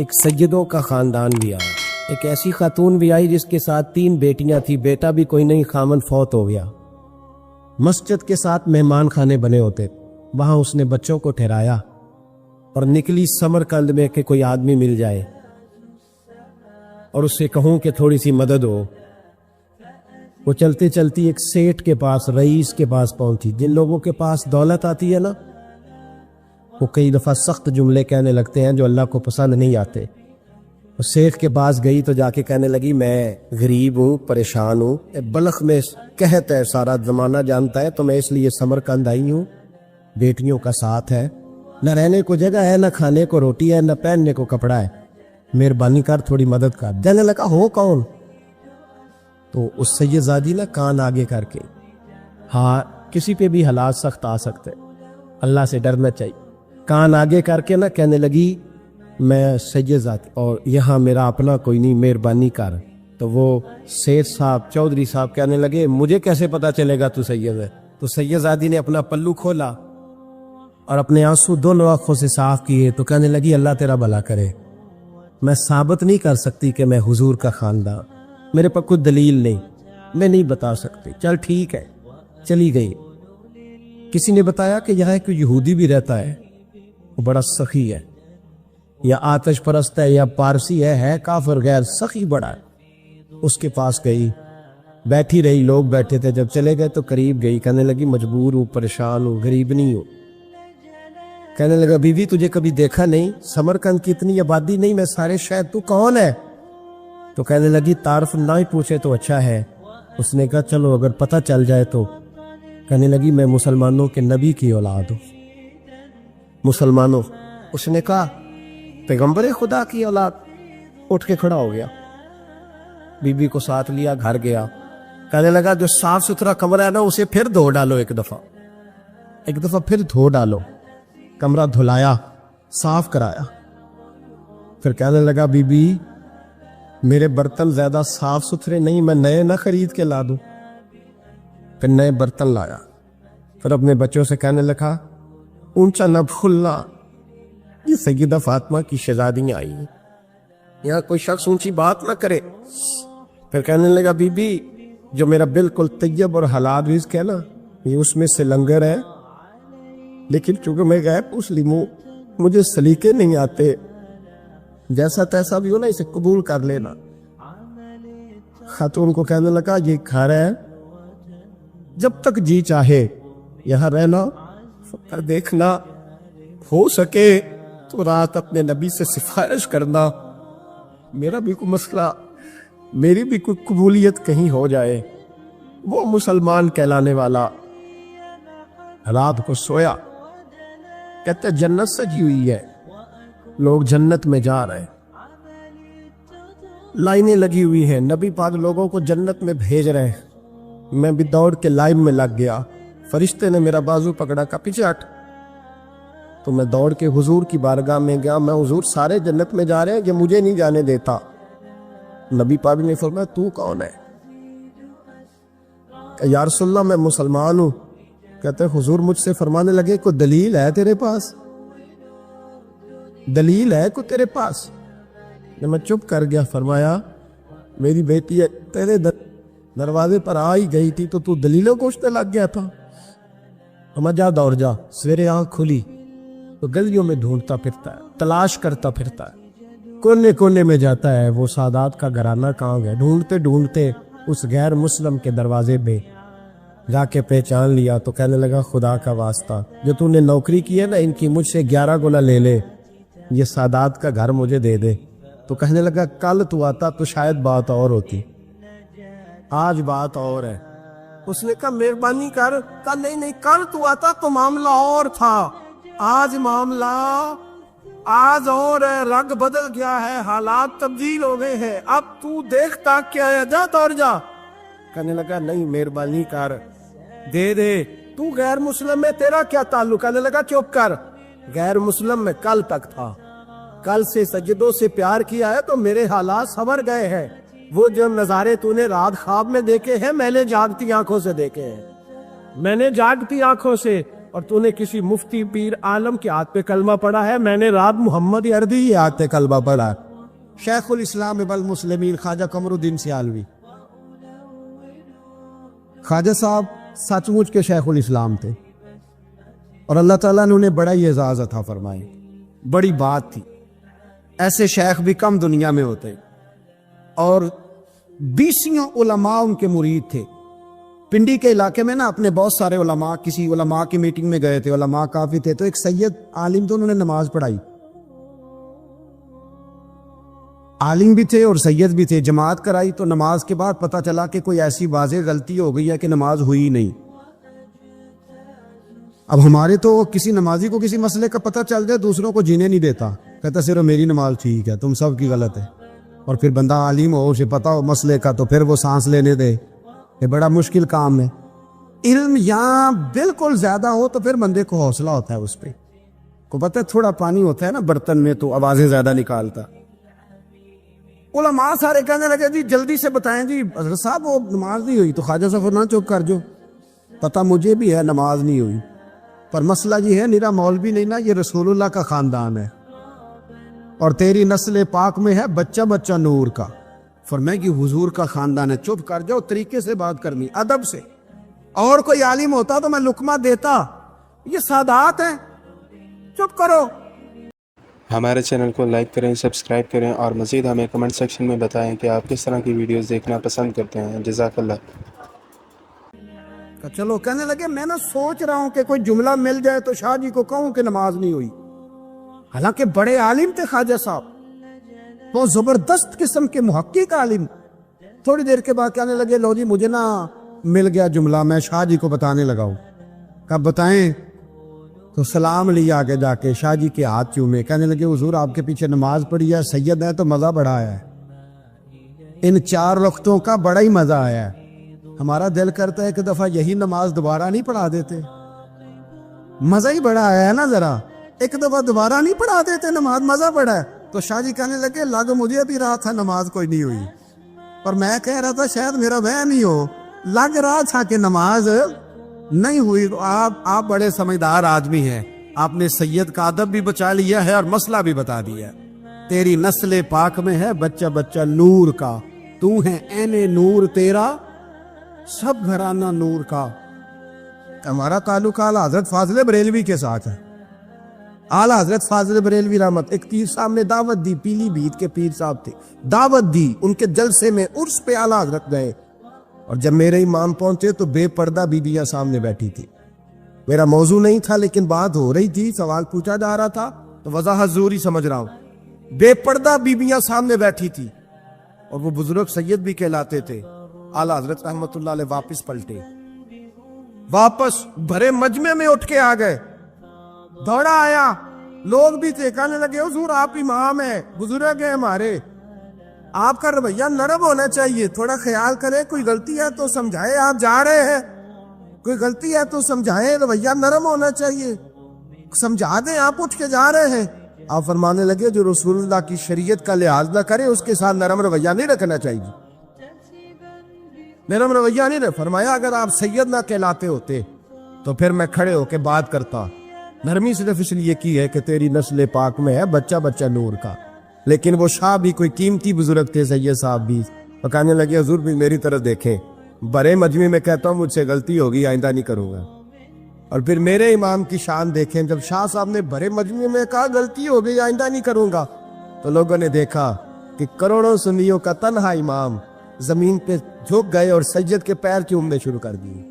ایک سیدوں کا خاندان بھی آیا، ایک ایسی خاتون بھی آئی جس کے ساتھ 3 بیٹیاں تھیں، بیٹا بھی کوئی نہیں، خامن فوت ہو گیا۔ مسجد کے ساتھ مہمان خانے بنے ہوتے، وہاں اس نے بچوں کو ٹھہرایا اور نکلی سمرقند میں کہ کوئی آدمی مل جائے اور اس سے کہوں کہ تھوڑی سی مدد ہو۔ وہ چلتے چلتی ایک سیٹھ کے پاس، رئیس کے پاس پہنچی۔ جن لوگوں کے پاس دولت آتی ہے نا، وہ کئی دفعہ سخت جملے کہنے لگتے ہیں جو اللہ کو پسند نہیں آتے۔ وہ سیٹھ کے پاس گئی تو جا کے کہنے لگی، میں غریب ہوں، پریشان ہوں، بلخ میں قحط ہے، سارا زمانہ جانتا ہے، تو میں اس لیے سمرقند آئی ہوں، بیٹیوں کا ساتھ ہے، نہ رہنے کو جگہ ہے، نہ کھانے کو روٹی ہے، نہ پہننے کو کپڑا ہے، مہربانی کر تھوڑی مدد کر۔ جانے لگا ہو کون؟ تو اس سید زادی نے کان آگے کر کے، ہاں کسی پہ بھی حالات سخت آ سکتے، اللہ سے ڈرنا چاہیے، کان آگے کر کے نہ کہنے لگی، میں سید زادی اور یہاں میرا اپنا کوئی نہیں، مہربانی کر۔ تو وہ سیٹھ صاحب، چودھری صاحب کہنے لگے، مجھے کیسے پتا چلے گا تو سید ہے؟ تو سید زادی نے اپنا پلو کھولا اور اپنے آنسو دونوں آنکھوں سے صاف کیے تو کہنے لگی، اللہ تیرا بھلا کرے، میں ثابت نہیں کر سکتی کہ میں حضور کا خاندان، میرے پاس کوئی دلیل نہیں، میں نہیں بتا سکتی، چل ٹھیک ہے، چلی گئی۔ کسی نے بتایا کہ یہاں ایک یہودی بھی رہتا ہے، وہ بڑا سخی ہے، یا آتش پرست ہے، یا پارسی ہے کافر غیر، سخی بڑا ہے۔ اس کے پاس گئی، بیٹھی رہی، لوگ بیٹھے تھے، جب چلے گئے تو قریب گئی، کہنے لگی، مجبور ہوں، پریشان ہوں، غریب نہیں ہوں۔ کہنے لگا، بیوی تجھے کبھی دیکھا نہیں، سمرقند کی اتنی آبادی نہیں، میں سارے شہر، تو کون ہے؟ تو کہنے لگی، تعارف نہ ہی پوچھے تو اچھا ہے۔ اس نے کہا، چلو اگر پتہ چل جائے تو۔ کہنے لگی، میں مسلمانوں کے نبی کی اولاد ہوں۔ مسلمانوں؟ اس نے کہا، پیغمبر خدا کی اولاد؟ اٹھ کے کھڑا ہو گیا، بی بی کو ساتھ لیا، گھر گیا، کہنے لگا، جو صاف ستھرا کمرہ ہے نا، اسے پھر دھو ڈالو، ایک دفعہ پھر دھو ڈالو۔ کمرہ دھلایا، صاف کرایا، پھر کہنے لگا، بی بی میرے برتن زیادہ صاف ستھرے نہیں، میں نئے نہ خرید کے لا دوں۔ پھر نئے برتن لایا، پھر اپنے بچوں سے کہنے لگا، اونچا نہ بھولنا، یہ سیدہ فاطمہ کی شہزادیاں آئی ہیں، یہاں کوئی شخص اونچی بات نہ کرے۔ پھر کہنے لگا، بی بی جو میرا بالکل طیب اور حلال رزق ہے نا، یہ اس میں سے لنگر ہے، لیکن چونکہ میں غیر مسلم ہوں، مجھے سلیقے نہیں آتے، جیسا تیسا بھی ہو نا، اسے قبول کر لینا۔ خاتون کو کہنے لگا، یہ گھر ہے، جب تک جی چاہے یہاں رہنا، فقط دیکھنا، ہو سکے تو رات اپنے نبی سے سفارش کرنا، میرا بھی کوئی مسئلہ، میری بھی کوئی قبولیت کہیں ہو جائے۔ وہ مسلمان کہلانے والا رات کو سویا، کہتے جنت سجی ہوئی ہے، لوگ جنت میں جا رہے، لائنیں لگی ہوئی ہیں، نبی پاک لوگوں کو جنت میں بھیج رہے ہیں۔ میں بھی دوڑ کے لائن میں لگ گیا، فرشتے نے میرا بازو پکڑا، کا پیچھے ہٹ۔ تو میں دوڑ کے حضور کی بارگاہ میں گیا، میں حضور سارے جنت میں جا رہے ہیں، یہ مجھے نہیں جانے دیتا۔ نبی پاک نے فرمایا، تو کون ہے؟ کہ یا رسول اللہ میں مسلمان ہوں۔ کہتے حضور مجھ سے فرمانے لگے، کوئی دلیل ہے تیرے پاس؟ دلیل ہے کوئی تیرے پاس؟ میں چپ کر گیا، فرمایا، میری بیٹی ہے تیرے دروازے پر آ ہی گئی تھی تو دلیلوں کوشنے لگ گیا تھا۔ ہم جا دوڑ جا، سویرے آنکھ کھلی تو گلیوں میں ڈھونڈتا پھرتا ہے، تلاش کرتا پھرتا ہے، کونے کونے میں جاتا ہے، وہ سادات کا گھرانہ کہاں گیا، ڈھونڈتے ڈھونڈتے اس غیر مسلم کے دروازے پہ جا کے پہچان لیا۔ تو کہنے لگا، خدا کا واسطہ، جو تو نے نوکری کی ہے نا، ان کی مجھ سے 11 گنا لے لے، یہ سادات کا گھر مجھے دے دے۔ تو کہنے لگا، کل تو آتا تو شاید بات اور ہوتی، آج بات اور ہے۔ اس نے کہا، مہربانی کر، کل نہیں، کل تو آتا تو معاملہ اور تھا، آج معاملہ آج اور ہے، رنگ بدل گیا ہے، حالات تبدیل ہو گئے ہیں، اب تو دیکھتا کیا ہے، جا دوڑ جا۔ کہنے لگا، نہیں مہربانی کر، دے دے، تو غیر مسلم میں تیرا کیا تعلق؟ کہنے لگا، چپ کر، غیر مسلم میں کل تک تھا، کل سے سجدوں سے پیار کیا ہے تو میرے حالات سنور گئے ہیں، وہ جو نظارے تو نے رات خواب میں دیکھے ہیں، میں نے جاگتی آنکھوں سے دیکھے ہیں، میں نے جاگتی آنکھوں سے اور تو نے کسی مفتی پیر عالم کے ہاتھ پہ کلمہ پڑھا ہے؟ میں نے رات محمد اردی کے ہاتھ پہ کلمہ پڑھا ہے، شیخ الاسلام ابن المسلمین خواجہ قمر الدین سیالوی۔ خواجہ صاحب سچ مچ کے شیخ الاسلام تھے، اور اللہ تعالیٰ نے انہیں بڑا ہی اعزاز عطا فرمائی، بڑی بات تھی۔ ایسے شیخ بھی کم دنیا میں ہوتے، اور 20 علماء ان کے مرید تھے۔ پنڈی کے علاقے میں نا اپنے بہت سارے علماء، کسی علماء کی میٹنگ میں گئے تھے، علماء کافی تھے، تو ایک سید عالم تو انہوں نے نماز پڑھائی، عالم بھی تھے اور سید بھی تھے، جماعت کرائی، تو نماز کے بعد پتہ چلا کہ کوئی ایسی واضح غلطی ہو گئی ہے کہ نماز ہوئی نہیں۔ اب ہمارے تو کسی نمازی کو کسی مسئلے کا پتہ چل جائے دوسروں کو جینے نہیں دیتا، کہتا صرف میری نماز ٹھیک ہے، تم سب کی غلط ہے۔ اور پھر بندہ عالم ہو، اسے پتہ ہو مسئلے کا، تو پھر وہ سانس لینے دے، یہ بڑا مشکل کام ہے۔ علم یہاں بالکل زیادہ ہو تو پھر بندے کو حوصلہ ہوتا ہے، اس پہ کو پتہ ہے تھوڑا پانی ہوتا ہے نا برتن میں تو آوازیں زیادہ نکالتا۔ علماء سارے کہنے لگے جی جلدی سے بتائیں جی حضرت صاحب وہ نماز نہیں ہوئی، تو خواجہ صاحب نہ چپ کر جو، پتہ مجھے بھی ہے نماز نہیں ہوئی، پر مسئلہ یہ ہے میرا مولوی نہیں نا، یہ رسول اللہ کا خاندان ہے، اور تیری نسل پاک میں ہے بچہ بچہ نور کا۔ فرمایا کہ حضور کا خاندان ہے، چپ کر جاؤ، طریقے سے بات کرنی، ادب سے۔ اور کوئی عالم ہوتا تو میں لقمہ دیتا، یہ سادات ہیں، چپ کرو۔ ہمارے چینل کو لائک کریں، سبسکرائب کریں، اور مزید ہمیں کمنٹ سیکشن میں بتائیں کہ آپ کس طرح کی ویڈیوز دیکھنا پسند کرتے ہیں۔ جزاک اللہ۔ چلو کہنے لگے میں نا سوچ رہا ہوں کہ کوئی جملہ مل جائے تو شاہ جی کو کہوں کہ نماز نہیں ہوئی، حالانکہ بڑے عالم تھے خواجہ صاحب، وہ زبردست قسم کے محقق عالم۔ تھوڑی دیر کے بعد کہنے لگے لو جی مجھے نا مل گیا جملہ، میں شاہ جی کو بتانے لگا ہوں۔ کب بتائیں؟ تو سلام لیا آگے جا کے، شاہ جی کے ہاتھ چومے، کہنے لگے حضور آپ کے پیچھے نماز پڑھی ہے، سید ہے تو مزہ بڑا آیا ہے، ان 4 وقتوں کا بڑا ہی مزہ آیا ہے۔ ہمارا دل کرتا ہے کہ دفعہ یہی نماز دوبارہ نہیں پڑھا دیتے، مزہ ہی بڑا آیا ہے نا، ذرا ایک دفعہ دوبارہ نہیں پڑھا دیتے نماز، مزہ بڑا ہے۔ تو شاہ جی کہنے لگے لگ مجھے بھی رہا تھا نماز کوئی نہیں ہوئی، پر میں کہہ رہا تھا شاید میرا وہم ہی ہو، لگ رہا تھا کہ نماز نہیں ہوئی۔ تو آپ بڑے سمجھدار آدمی ہیں، آپ نے سید کا ادب بھی بچا لیا ہے اور مسئلہ بھی بتا دیا ہے۔ تیری نسل پاک میں ہے بچہ بچہ نور کا، تو ہے عین نور تیرا سب گھرانہ نور کا۔ ہمارا تعلق اعلیٰ حضرت فاضل بریلوی کے ساتھ ہے، اعلیٰ حضرت فاضل بریلوی رحمت۔ ایک پیر صاحب نے دعوت دی، پیلی بھیت کے پیر صاحب تھے، دعوت دی، ان کے جلسے میں عرس پہ اعلیٰ حضرت گئے، اور جب میرے امام پہنچے تو بے پردہ بیویاں سامنے بیٹھی تھی۔ میرا موضوع نہیں تھا لیکن بات ہو رہی تھی، سوال پوچھا جا رہا تھا تو وضاحت ضروری سمجھ رہا ہوں۔ بے پردہ بیویاں سامنے بیٹھی تھی، اور وہ بزرگ سید بھی کہلاتے تھے۔ اعلیٰ حضرت رحمت اللہ علیہ واپس پلٹے، واپس بھرے مجمع میں اٹھ کے آ گئے، دوڑا آیا، لوگ بھی تھے، کہنے لگے حضور آپ امام ہیں، بزرگ ہیں ہمارے، آپ کا رویہ نرم ہونا چاہیے، تھوڑا خیال کریں، کوئی غلطی ہے تو سمجھائے، آپ جا رہے ہیں، کوئی غلطی ہے تو سمجھائیں، رویہ نرم ہونا چاہیے، سمجھا دیں، آپ اٹھ کے جا رہے ہیں۔ آپ فرمانے لگے جو رسول اللہ کی شریعت کا لحاظ نہ کرے اس کے ساتھ نرم رویہ نہیں رکھنا چاہیے، نرم رویہ نہیں رکھ۔ فرمایا اگر آپ سید نہ کہلاتے ہوتے تو پھر میں کھڑے ہو کے بات کرتا، نرمی صرف اس لیے کی ہے کہ تیری نسل پاک میں ہے بچہ بچہ نور کا۔ لیکن وہ شاہ بھی کوئی قیمتی بزرگ تھے، سید صاحب بھی، وہ کہنے لگے حضور بھی میری طرف دیکھیں، بڑے مجمع میں کہتا ہوں مجھ سے غلطی ہوگی، آئندہ نہیں کروں گا۔ اور پھر میرے امام کی شان دیکھیں، جب شاہ صاحب نے بڑے مجمع میں کہا غلطی ہو گئی آئندہ نہیں کروں گا، تو لوگوں نے دیکھا کہ کروڑوں سنیوں کا تنہا امام زمین پہ جھک گئے اور سجد کے پیر چومنے شروع کر دیے۔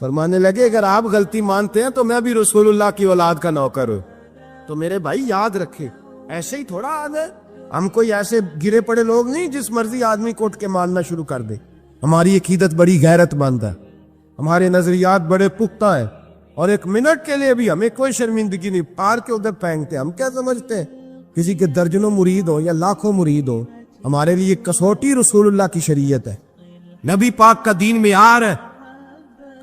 فرمانے لگے اگر آپ غلطی مانتے ہیں تو میں بھی رسول اللہ کی اولاد کا نوکر ہوں۔ تو میرے بھائی یاد رکھے، ایسے ہی تھوڑا آج ہے، ہم کوئی ایسے گرے پڑے لوگ نہیں جس مرضی آدمی کو اٹھ کے ماننا شروع کر دے۔ ہماری عقیدت بڑی غیرت مند ہے، ہمارے نظریات بڑے پختہ ہیں، اور ایک منٹ کے لیے بھی ہمیں کوئی شرمندگی نہیں، پار کے ادھر پھینکتے۔ ہم کیا سمجھتے ہیں کسی کے درجنوں مرید ہو یا لاکھوں مرید ہو، ہمارے لیے کسوٹی رسول اللہ کی شریعت ہے، نبی پاک کا دین معیار ہے۔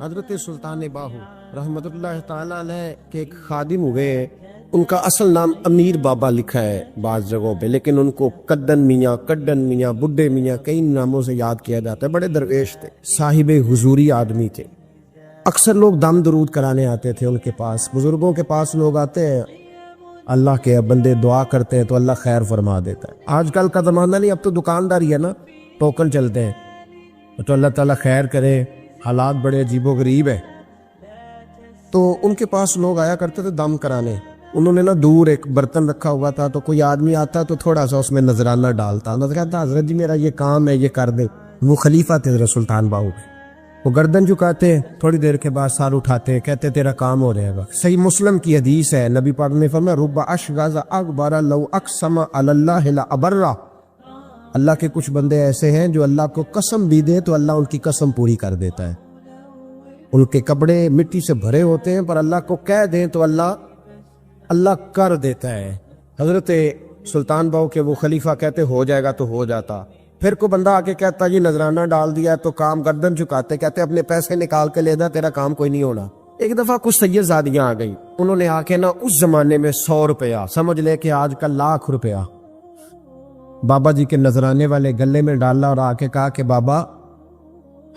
حضرت سلطان باہو رحمت اللہ تعالیٰ علیہ کے ایک خادم ہوئے ہیں، ان کا اصل نام امیر بابا لکھا ہے بعض جگہوں پہ، لیکن ان کو کڈن میاں، بڈھے میاں کئی ناموں سے یاد کیا جاتا ہے۔ بڑے درویش تھے، صاحب حضوری آدمی تھے، اکثر لوگ دم درود کرانے آتے تھے ان کے پاس، بزرگوں کے پاس لوگ آتے ہیں، اللہ کے بندے دعا کرتے ہیں تو اللہ خیر فرما دیتا ہے۔ آج کل کا زمانہ نہیں، اب تو دکانداری ہے نا، ٹوکن چلتے ہیں، تو اللہ تعالیٰ خیر کرے، حالات بڑے عجیب و غریب ہے۔ تو ان کے پاس لوگ آیا کرتے تھے دم کرانے، انہوں نے نا دور ایک برتن رکھا ہوا تھا، تو کوئی آدمی آتا تو تھوڑا سا اس میں نذرانہ ڈالتا، نذرانہ حضرت جی میرا یہ کام ہے، یہ کر دے۔ وہ خلیفہ تھے حضرت سلطان باہو میں، وہ گردن جھکاتے، تھوڑی دیر کے بعد سار اٹھاتے، کہتے تیرا کام ہو جائے گا۔ صحیح مسلم کی حدیث ہے، نبی پاک نے فرمایا رب اشغاز اکبر لو اقسم علی اللہ لابرہ، اللہ کے کچھ بندے ایسے ہیں جو اللہ کو قسم بھی دے تو اللہ ان کی قسم پوری کر دیتا ہے۔ ان کے کپڑے مٹی سے بھرے ہوتے ہیں پر اللہ کو کہہ دیں تو اللہ کر دیتا ہے۔ حضرت سلطان باہو کے وہ خلیفہ کہتے ہو جائے گا تو ہو جاتا، پھر کوئی بندہ آ کے کہتا جی نذرانہ ڈال دیا تو کام، گردن چکاتے کہتے اپنے پیسے نکال کے لے دا، تیرا کام کوئی نہیں ہونا۔ ایک دفعہ کچھ سید زادیاں آ گئی، انہوں نے آ کے نا اس زمانے میں 100 روپیہ، سمجھ لے کہ آج کل 1,00,000 روپیہ بابا جی کے نذرانے والے گلے میں ڈالا اور آ کے کہا کہ بابا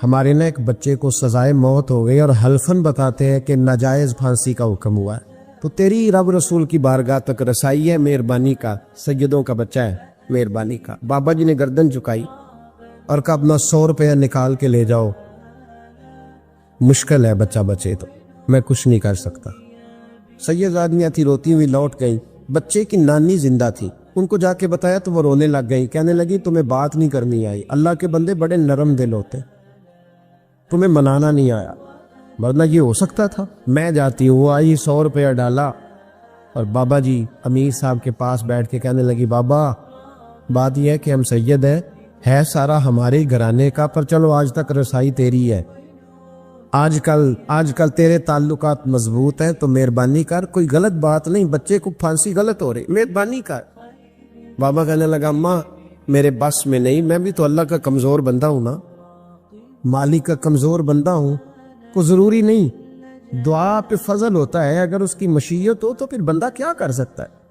ہمارے نا ایک بچے کو سزائے موت ہو گئی اور حلفاً بتاتے ہیں کہ ناجائز پھانسی کا حکم ہوا ہے، تو تیری رب رسول کی بارگاہ تک رسائی ہے، مہربانی کا، سیدوں کا بچہ ہے، مہربانی کا۔ بابا جی نے گردن چکائی اور کہا اپنا 100 روپیہ نکال کے لے جاؤ، مشکل ہے بچہ بچے تو میں کچھ نہیں کر سکتا۔ سید آدمیاں تھی، روتی ہوئی لوٹ گئی، بچے کی نانی زندہ تھی، ان کو جا کے بتایا تو وہ رونے لگ گئی، کہنے لگی تمہیں بات نہیں کرنی آئی، اللہ کے بندے بڑے نرم دل ہوتے، تمہیں منانا نہیں آیا، ورنہ یہ ہو سکتا تھا۔ میں جاتی ہوں، وہ آئی 100 روپیہ ڈالا اور بابا جی امیر صاحب کے پاس بیٹھ کے کہنے لگی بابا بات یہ ہے کہ ہم سید ہے سارا ہمارے گھرانے کا، پر چلو آج تک رسائی تیری ہے، آج کل تیرے تعلقات مضبوط ہیں تو مہربانی کر، کوئی غلط بات نہیں، بچے کو پھانسی غلط ہو رہی، مہربانی کر۔ بابا کہنے لگا اماں میرے بس میں نہیں، میں بھی تو اللہ کا کمزور بندہ ہوں نا، مالک کا کمزور بندہ ہوں، کو ضروری نہیں، دعا پہ فضل ہوتا ہے، اگر اس کی مشیت ہو تو پھر بندہ کیا کر سکتا ہے۔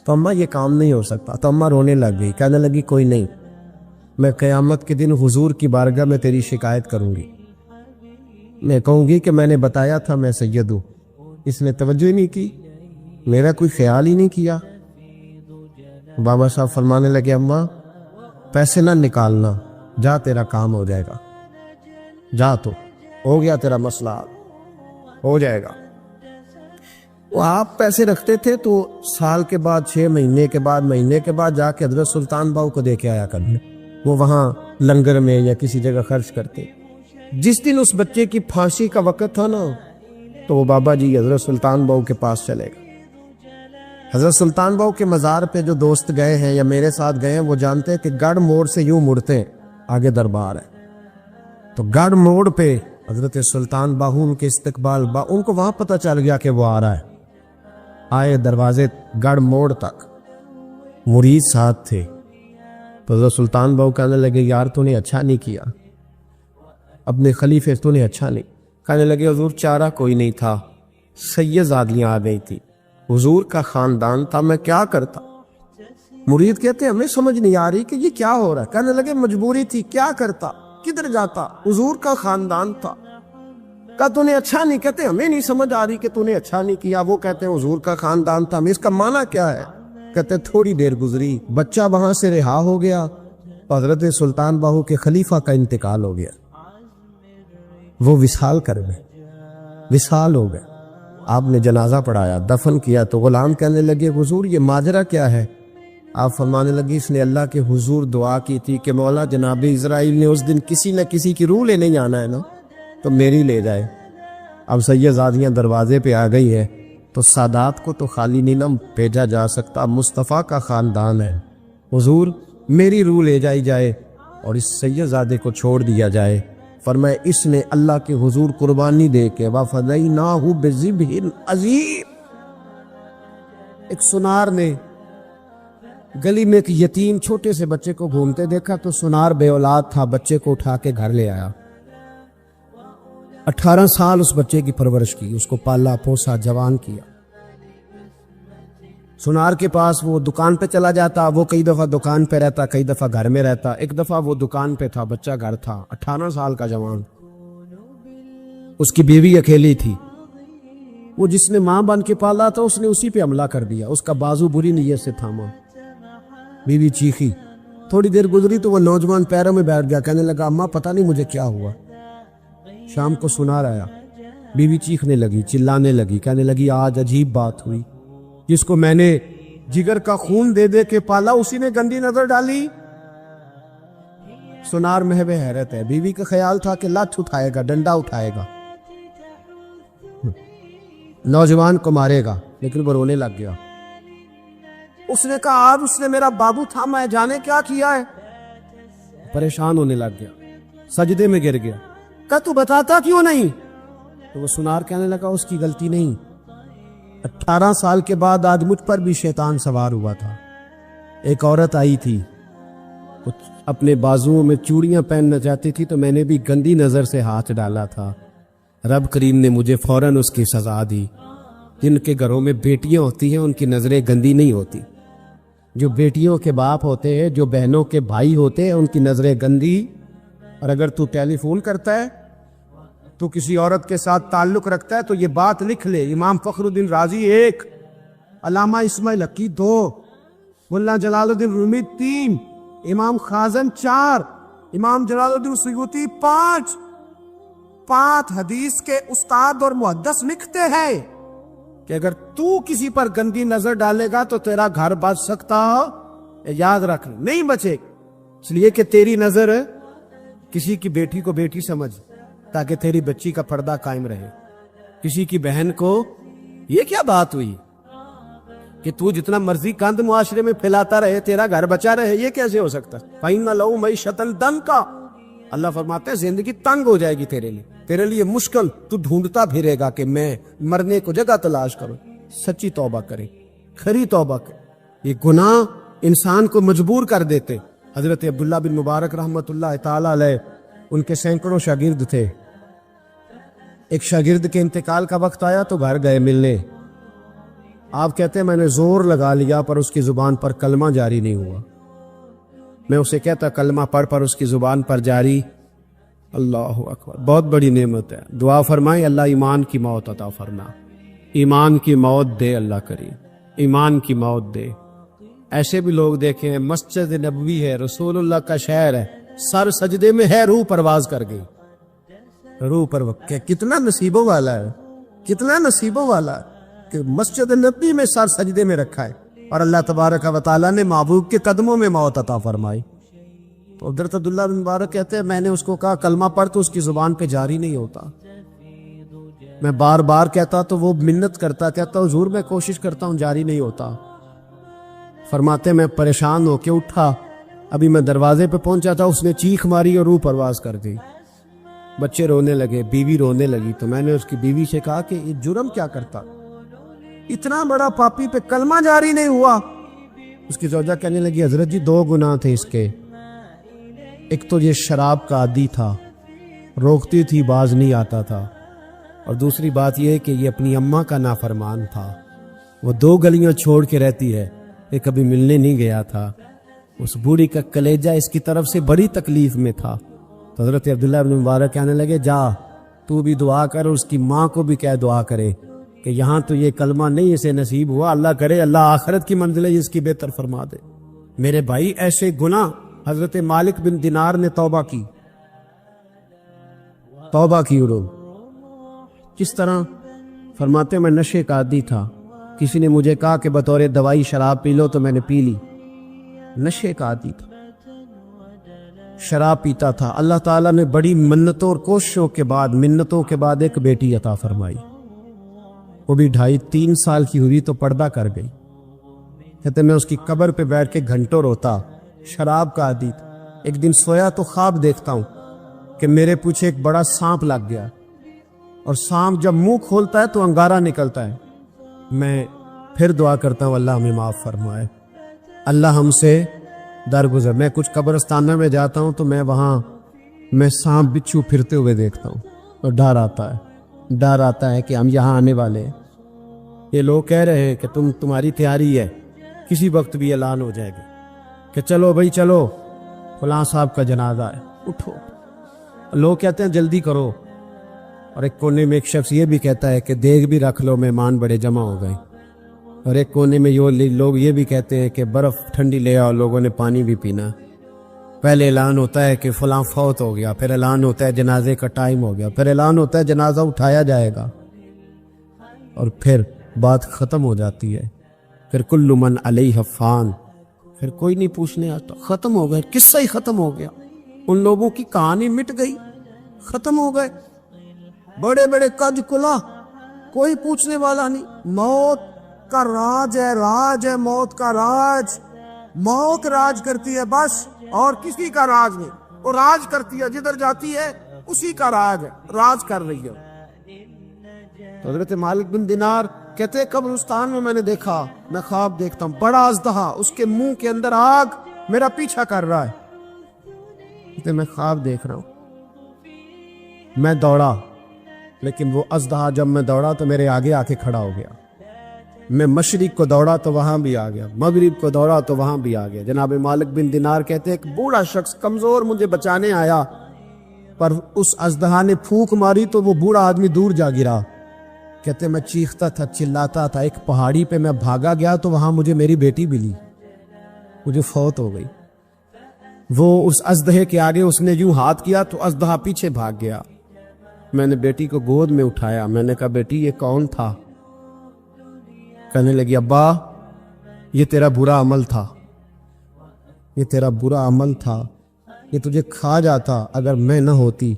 تو اماں یہ کام نہیں ہو سکتا، تو اماں رونے لگ گئی، کہنے لگی کوئی نہیں، میں قیامت کے دن حضور کی بارگاہ میں تیری شکایت کروں گی، میں کہوں گی کہ میں نے بتایا تھا میں سید ہوں، اس نے توجہ ہی نہیں کی، میرا کوئی خیال ہی نہیں کیا۔ بابا صاحب فرمانے لگے اماں پیسے نہ نکالنا، جا تیرا کام ہو جائے گا، جا تو ہو گیا تیرا مسئلہ ہو جائے گا۔ وہ آپ پیسے رکھتے تھے تو سال کے بعد 6 مہینے کے بعد مہینے کے بعد جا کے حضرت سلطان باہو کو دے کے آیا کرنے، وہ وہاں لنگر میں یا کسی جگہ خرچ کرتے۔ جس دن اس بچے کی پھانسی کا وقت تھا نا تو وہ بابا جی حضرت سلطان باہو کے پاس چلے گئے۔ حضرت سلطان باہو کے مزار پہ جو دوست گئے ہیں یا میرے ساتھ گئے ہیں وہ جانتے ہیں کہ گڑھ موڑ سے یوں مڑتے ہیں، آگے دربار ہے، تو گڑھ موڑ پہ حضرت سلطان باہو ان کے استقبال ان کو وہاں پتہ چل گیا کہ وہ آ رہا ہے، آئے دروازے گڑھ موڑ تک، مرید ساتھ تھے، تو حضرت سلطان باہو کہنے لگے یار تو نے اچھا نہیں کیا، اپنے خلیفے تو نے اچھا نہیں، کہنے لگے حضور چارہ کوئی نہیں تھا، سید زادیاں آ گئی تھی، حضور کا خاندان تھا، میں کیا کرتا۔ مرید کہتے ہمیں سمجھ نہیں آ رہی کہ یہ کیا ہو رہا ہے، کہنے لگے مجبوری تھی، کیا کرتا، کدھر جاتا، حضور کا خاندان تھا، کہا تو نے اچھا نہیں، کہتے ہمیں نہیں سمجھ آ رہی کہ تو نے اچھا نہیں کیا، وہ کہتے ہیں حضور کا خاندان تھا، ہمیں اس کا معنی کیا ہے، کہتے تھوڑی دیر گزری بچہ وہاں سے رہا ہو گیا، حضرت سلطان باہو کے خلیفہ کا انتقال ہو گیا، وہ وصال کر گئے، وصال ہو گئے، آپ نے جنازہ پڑھایا، دفن کیا، تو غلام کہنے لگے حضور یہ ماجرا کیا ہے، آپ فرمانے لگی اس نے اللہ کے حضور دعا کی تھی کہ مولا جناب اسرائیل نے اس دن کسی نہ کسی کی روح لینے جانا ہے نا تو میری لے جائے۔ اب سید زادیاں دروازے پہ آ گئی ہے تو سادات کو تو خالی نہیں نہ بھیجا جا سکتا، مصطفیٰ کا خاندان ہے، حضور میری روح لے جائی جائے اور اس سید زادے کو چھوڑ دیا جائے۔ فرمایا اس نے اللہ کے حضور قربانی دے کے وَفَدَيْنَاهُ بِذِبْحٍ عَظِيمٍ، ایک سنار نے گلی میں ایک یتیم چھوٹے سے بچے کو گھومتے دیکھا تو سنار بے اولاد تھا، بچے کو اٹھا کے گھر لے آیا، 18 سال اس بچے کی پرورش کی، اس کو پالا پوسا جوان کیا۔ سنار کے پاس وہ دکان پہ چلا جاتا، وہ کئی دفعہ دکان پہ رہتا، کئی دفعہ گھر میں رہتا، ایک دفعہ وہ دکان پہ تھا، بچہ گھر تھا، 18 سال کا جوان۔ اس کی بیوی اکیلی تھی، وہ جس نے ماں بن کے پالا تھا اس نے اسی پہ حملہ کر دیا، اس کا بازو بری نیت سے تھاما، بیوی چیخی، تھوڑی دیر گزری تو وہ نوجوان پیروں میں بیٹھ گیا، کہنے لگا اماں پتہ نہیں مجھے کیا ہوا۔ شام کو سنا رہا، بیوی چیخنے لگی، چلانے لگی، کہنے لگی آج عجیب بات ہوئی، جس کو میں نے جگر کا خون دے دے کے پالا اسی نے گندی نظر ڈالی۔ سنار محو حیرت ہے، بیوی کا خیال تھا کہ لات اٹھائے گا، ڈنڈا اٹھائے گا، نوجوان کو مارے گا، لیکن وہ رونے لگ گیا۔ اس نے کہا آج اس نے میرا بابو تھا، میں جانے کیا کیا ہے، پریشان ہونے لگ گیا، سجدے میں گر گیا، کہا تو بتاتا کیوں نہیں؟ تو وہ سنار کہنے لگا اس کی غلطی نہیں، 18 سال کے بعد آج مجھ پر بھی شیطان سوار ہوا تھا۔ ایک عورت آئی تھی، اپنے بازوؤں میں چوڑیاں پہننا چاہتی تھی، تو میں نے بھی گندی نظر سے ہاتھ ڈالا تھا، رب کریم نے مجھے فوراً اس کی سزا دی۔ جن کے گھروں میں بیٹیاں ہوتی ہیں ان کی نظریں گندی نہیں ہوتی، جو بیٹیوں کے باپ ہوتے ہیں، جو بہنوں کے بھائی ہوتے ہیں، ان کی نظریں گندی۔ اور اگر تو ٹیلی فون کرتا ہے، تو کسی عورت کے ساتھ تعلق رکھتا ہے، تو یہ بات لکھ لے، امام فخر الدین رازی 1، علامہ اسماعیل حقی 2، ملا جلال الدین رومی 3، امام خازن 4، امام جلال الدین سیوطی 5 حدیث کے استاد اور محدث لکھتے ہیں کہ اگر تو کسی پر گندی نظر ڈالے گا تو تیرا گھر بچ سکتا ہو، یاد رکھ نہیں بچے، اس لیے کہ تیری نظر کسی کی بیٹی کو بیٹی سمجھ، تاکہ تیری بچی کا پردہ قائم رہے، کسی کی بہن کو۔ یہ کیا بات ہوئی کہ تو جتنا مرضی کند معاشرے میں پھیلاتا رہے تیرا گھر بچا رہے، یہ کیسے ہو سکتا؟ فَإِنَّ لَهُ مَعِيشَةً ضَنْكَ، اللہ فرماتے ہیں زندگی تنگ ہو جائے گی تیرے لیے مشکل، تو ڈھونڈتا پھرے گا کہ میں مرنے کو جگہ تلاش کروں۔ سچی توبہ کرے، کھری توبہ کرے، یہ گناہ انسان کو مجبور کر دیتے۔ حضرت عبداللہ بن مبارک رحمۃ اللہ تعالی علیہ، ان کے سینکڑوں شاگرد تھے، ایک شاگرد کے انتقال کا وقت آیا تو گھر گئے ملنے، آپ کہتے ہیں میں نے زور لگا لیا پر اس کی زبان پر کلمہ جاری نہیں ہوا، میں اسے کہتا کلمہ پڑھ پر اس کی زبان پر جاری، اللہ اکبر، بہت بڑی نعمت ہے، دعا فرمائیں اللہ ایمان کی موت عطا فرما، ایمان کی موت دے اللہ کریم، ایمان کی موت دے۔ ایسے بھی لوگ دیکھیں ہیں، مسجد نبوی ہے، رسول اللہ کا شہر ہے، سر سجدے میں ہے، روح پرواز کر گئی، روح پر کتنا نصیبوں والا ہے، کتنا نصیبوں والا ہے کہ مسجد نبوی میں سر سجدے میں رکھا ہے، اور اللہ تبارک و تعالیٰ نے محبوب کے قدموں میں موت عطا فرمائی۔ تو حضرت عبداللہ بن مبارک کہتے ہیں میں نے اس کو کہا کلمہ پڑھ، تو اس کی زبان پہ جاری نہیں ہوتا، میں بار بار کہتا تو وہ منت کرتا، کہتا حضور میں کوشش کرتا ہوں جاری نہیں ہوتا۔ فرماتے میں پریشان ہو کے اٹھا، ابھی میں دروازے پہ پہنچا تھا، اس نے چیخ ماری اور روح پرواز کر دی، بچے رونے لگے، بیوی رونے لگی، تو میں نے اس کی بیوی سے کہا کہ یہ جرم کیا کرتا، اتنا بڑا پاپی پہ کلمہ جاری نہیں ہوا۔ اس کی زوجہ کہنے لگی حضرت جی 2 گناہ تھے اس کے، ایک تو یہ شراب کا عادی تھا، روکتی تھی باز نہیں آتا تھا، اور دوسری بات یہ کہ یہ اپنی اماں کا نافرمان تھا، وہ 2 گلیاں چھوڑ کے رہتی ہے، یہ کبھی ملنے نہیں گیا تھا، اس بوڑھی کا کلیجہ اس کی طرف سے بڑی تکلیف میں تھا۔ تو حضرت عبداللہ بن مبارک کہنے لگے جا تو بھی دعا کر، اس کی ماں کو بھی کہہ دعا کرے کہ یہاں تو یہ کلمہ نہیں اسے نصیب ہوا، اللہ کرے اللہ آخرت کی منزلیں اس کی بہتر فرما دے۔ میرے بھائی ایسے گناہ، حضرت مالک بن دینار نے توبہ کی، توبہ کی انہوں کس طرح؟ فرماتے میں نشے کا عادی تھا، کسی نے مجھے کہا کہ بطور دوائی شراب پی لو تو میں نے پی لی، نشے کا عادی تھا، شراب پیتا تھا۔ اللہ تعالیٰ نے بڑی منتوں اور کوششوں کے بعد، منتوں کے بعد ایک بیٹی عطا فرمائی، وہ بھی 2.5-3 سال کی ہوئی تو پردہ کر گئی۔ کہتے میں اس کی قبر پہ بیٹھ کے گھنٹوں روتا، شراب کا عادی تھا۔ ایک دن سویا تو خواب دیکھتا ہوں کہ میرے پیچھے ایک بڑا سانپ لگ گیا، اور سانپ جب منہ کھولتا ہے تو انگارہ نکلتا ہے، میں پھر دعا کرتا ہوں اللہ ہمیں معاف فرمائے، اللہ ہم سے درگزر۔ میں کچھ قبرستانوں میں جاتا ہوں تو میں وہاں سانپ بچھو پھرتے ہوئے دیکھتا ہوں، اور ڈر آتا ہے کہ ہم یہاں آنے والے ہیں، یہ لوگ کہہ رہے ہیں کہ تمہاری تیاری ہے، کسی وقت بھی اعلان ہو جائے گی کہ چلو بھائی چلو فلاں صاحب کا جنازہ ہے، اٹھو، لوگ کہتے ہیں جلدی کرو، اور ایک کونے میں ایک شخص یہ بھی کہتا ہے کہ دیگ بھی رکھ لو مہمان بڑے جمع ہو گئے، اور ایک کونے میں لوگ یہ بھی کہتے ہیں کہ برف ٹھنڈی لے آؤ، لوگوں نے پانی بھی پینا۔ پہلے اعلان ہوتا ہے کہ فلاں فوت ہو گیا، پھر اعلان ہوتا ہے جنازے کا ٹائم ہو گیا، پھر اعلان ہوتا ہے جنازہ اٹھایا جائے گا، اور پھر بات ختم ہو جاتی ہے۔ پھر کل من علیہ فان، پھر کوئی نہیں پوچھنے آتا، ختم ہو گئے، قصہ ہی ختم ہو گیا، ان لوگوں کی کہانی مٹ گئی، ختم ہو گئے، بڑے بڑے کج کلا، کوئی پوچھنے والا نہیں۔ موت کا راج ہے موت کا راج، موت راج کرتی ہے بس، اور کسی کا راج نہیں، وہ راج کرتی ہے، جدھر جاتی ہے اسی کا راج ہے، راج کر رہی ہے۔ تو حضرت مالک بن دینار کہتے قبرستان میں نے دیکھا، میں خواب دیکھتا ہوں، بڑا اژدہا، اس کے منہ کے اندر آگ میرا پیچھا کر رہا ہے، کہتے میں خواب دیکھ رہا ہوں، میں دوڑا، لیکن وہ اژدہا جب میں دوڑا تو میرے آگے آ کے کھڑا ہو گیا، میں مشرق کو دوڑا تو وہاں بھی آ گیا، مغرب کو دوڑا تو وہاں بھی آ گیا۔ جناب مالک بن دینار کہتے ایک بوڑھا شخص کمزور مجھے بچانے آیا، پر اس اژدہا نے پھونک ماری تو وہ بوڑھا آدمی دور جا گرا۔ کہتے میں چیختا تھا، چلاتا تھا، ایک پہاڑی پہ میں بھاگا گیا تو وہاں مجھے میری بیٹی ملی، مجھے فوت ہو گئی۔ وہ اس اژدہے کے آگے اس نے یوں ہاتھ کیا تو اژدہا پیچھے بھاگ گیا۔ میں نے بیٹی کو گود میں اٹھایا، میں نے کہا بیٹی یہ کون تھا؟ کہنے لگی ابا یہ تیرا برا عمل تھا، یہ تیرا برا عمل تھا، یہ تجھے کھا جاتا اگر میں نہ ہوتی۔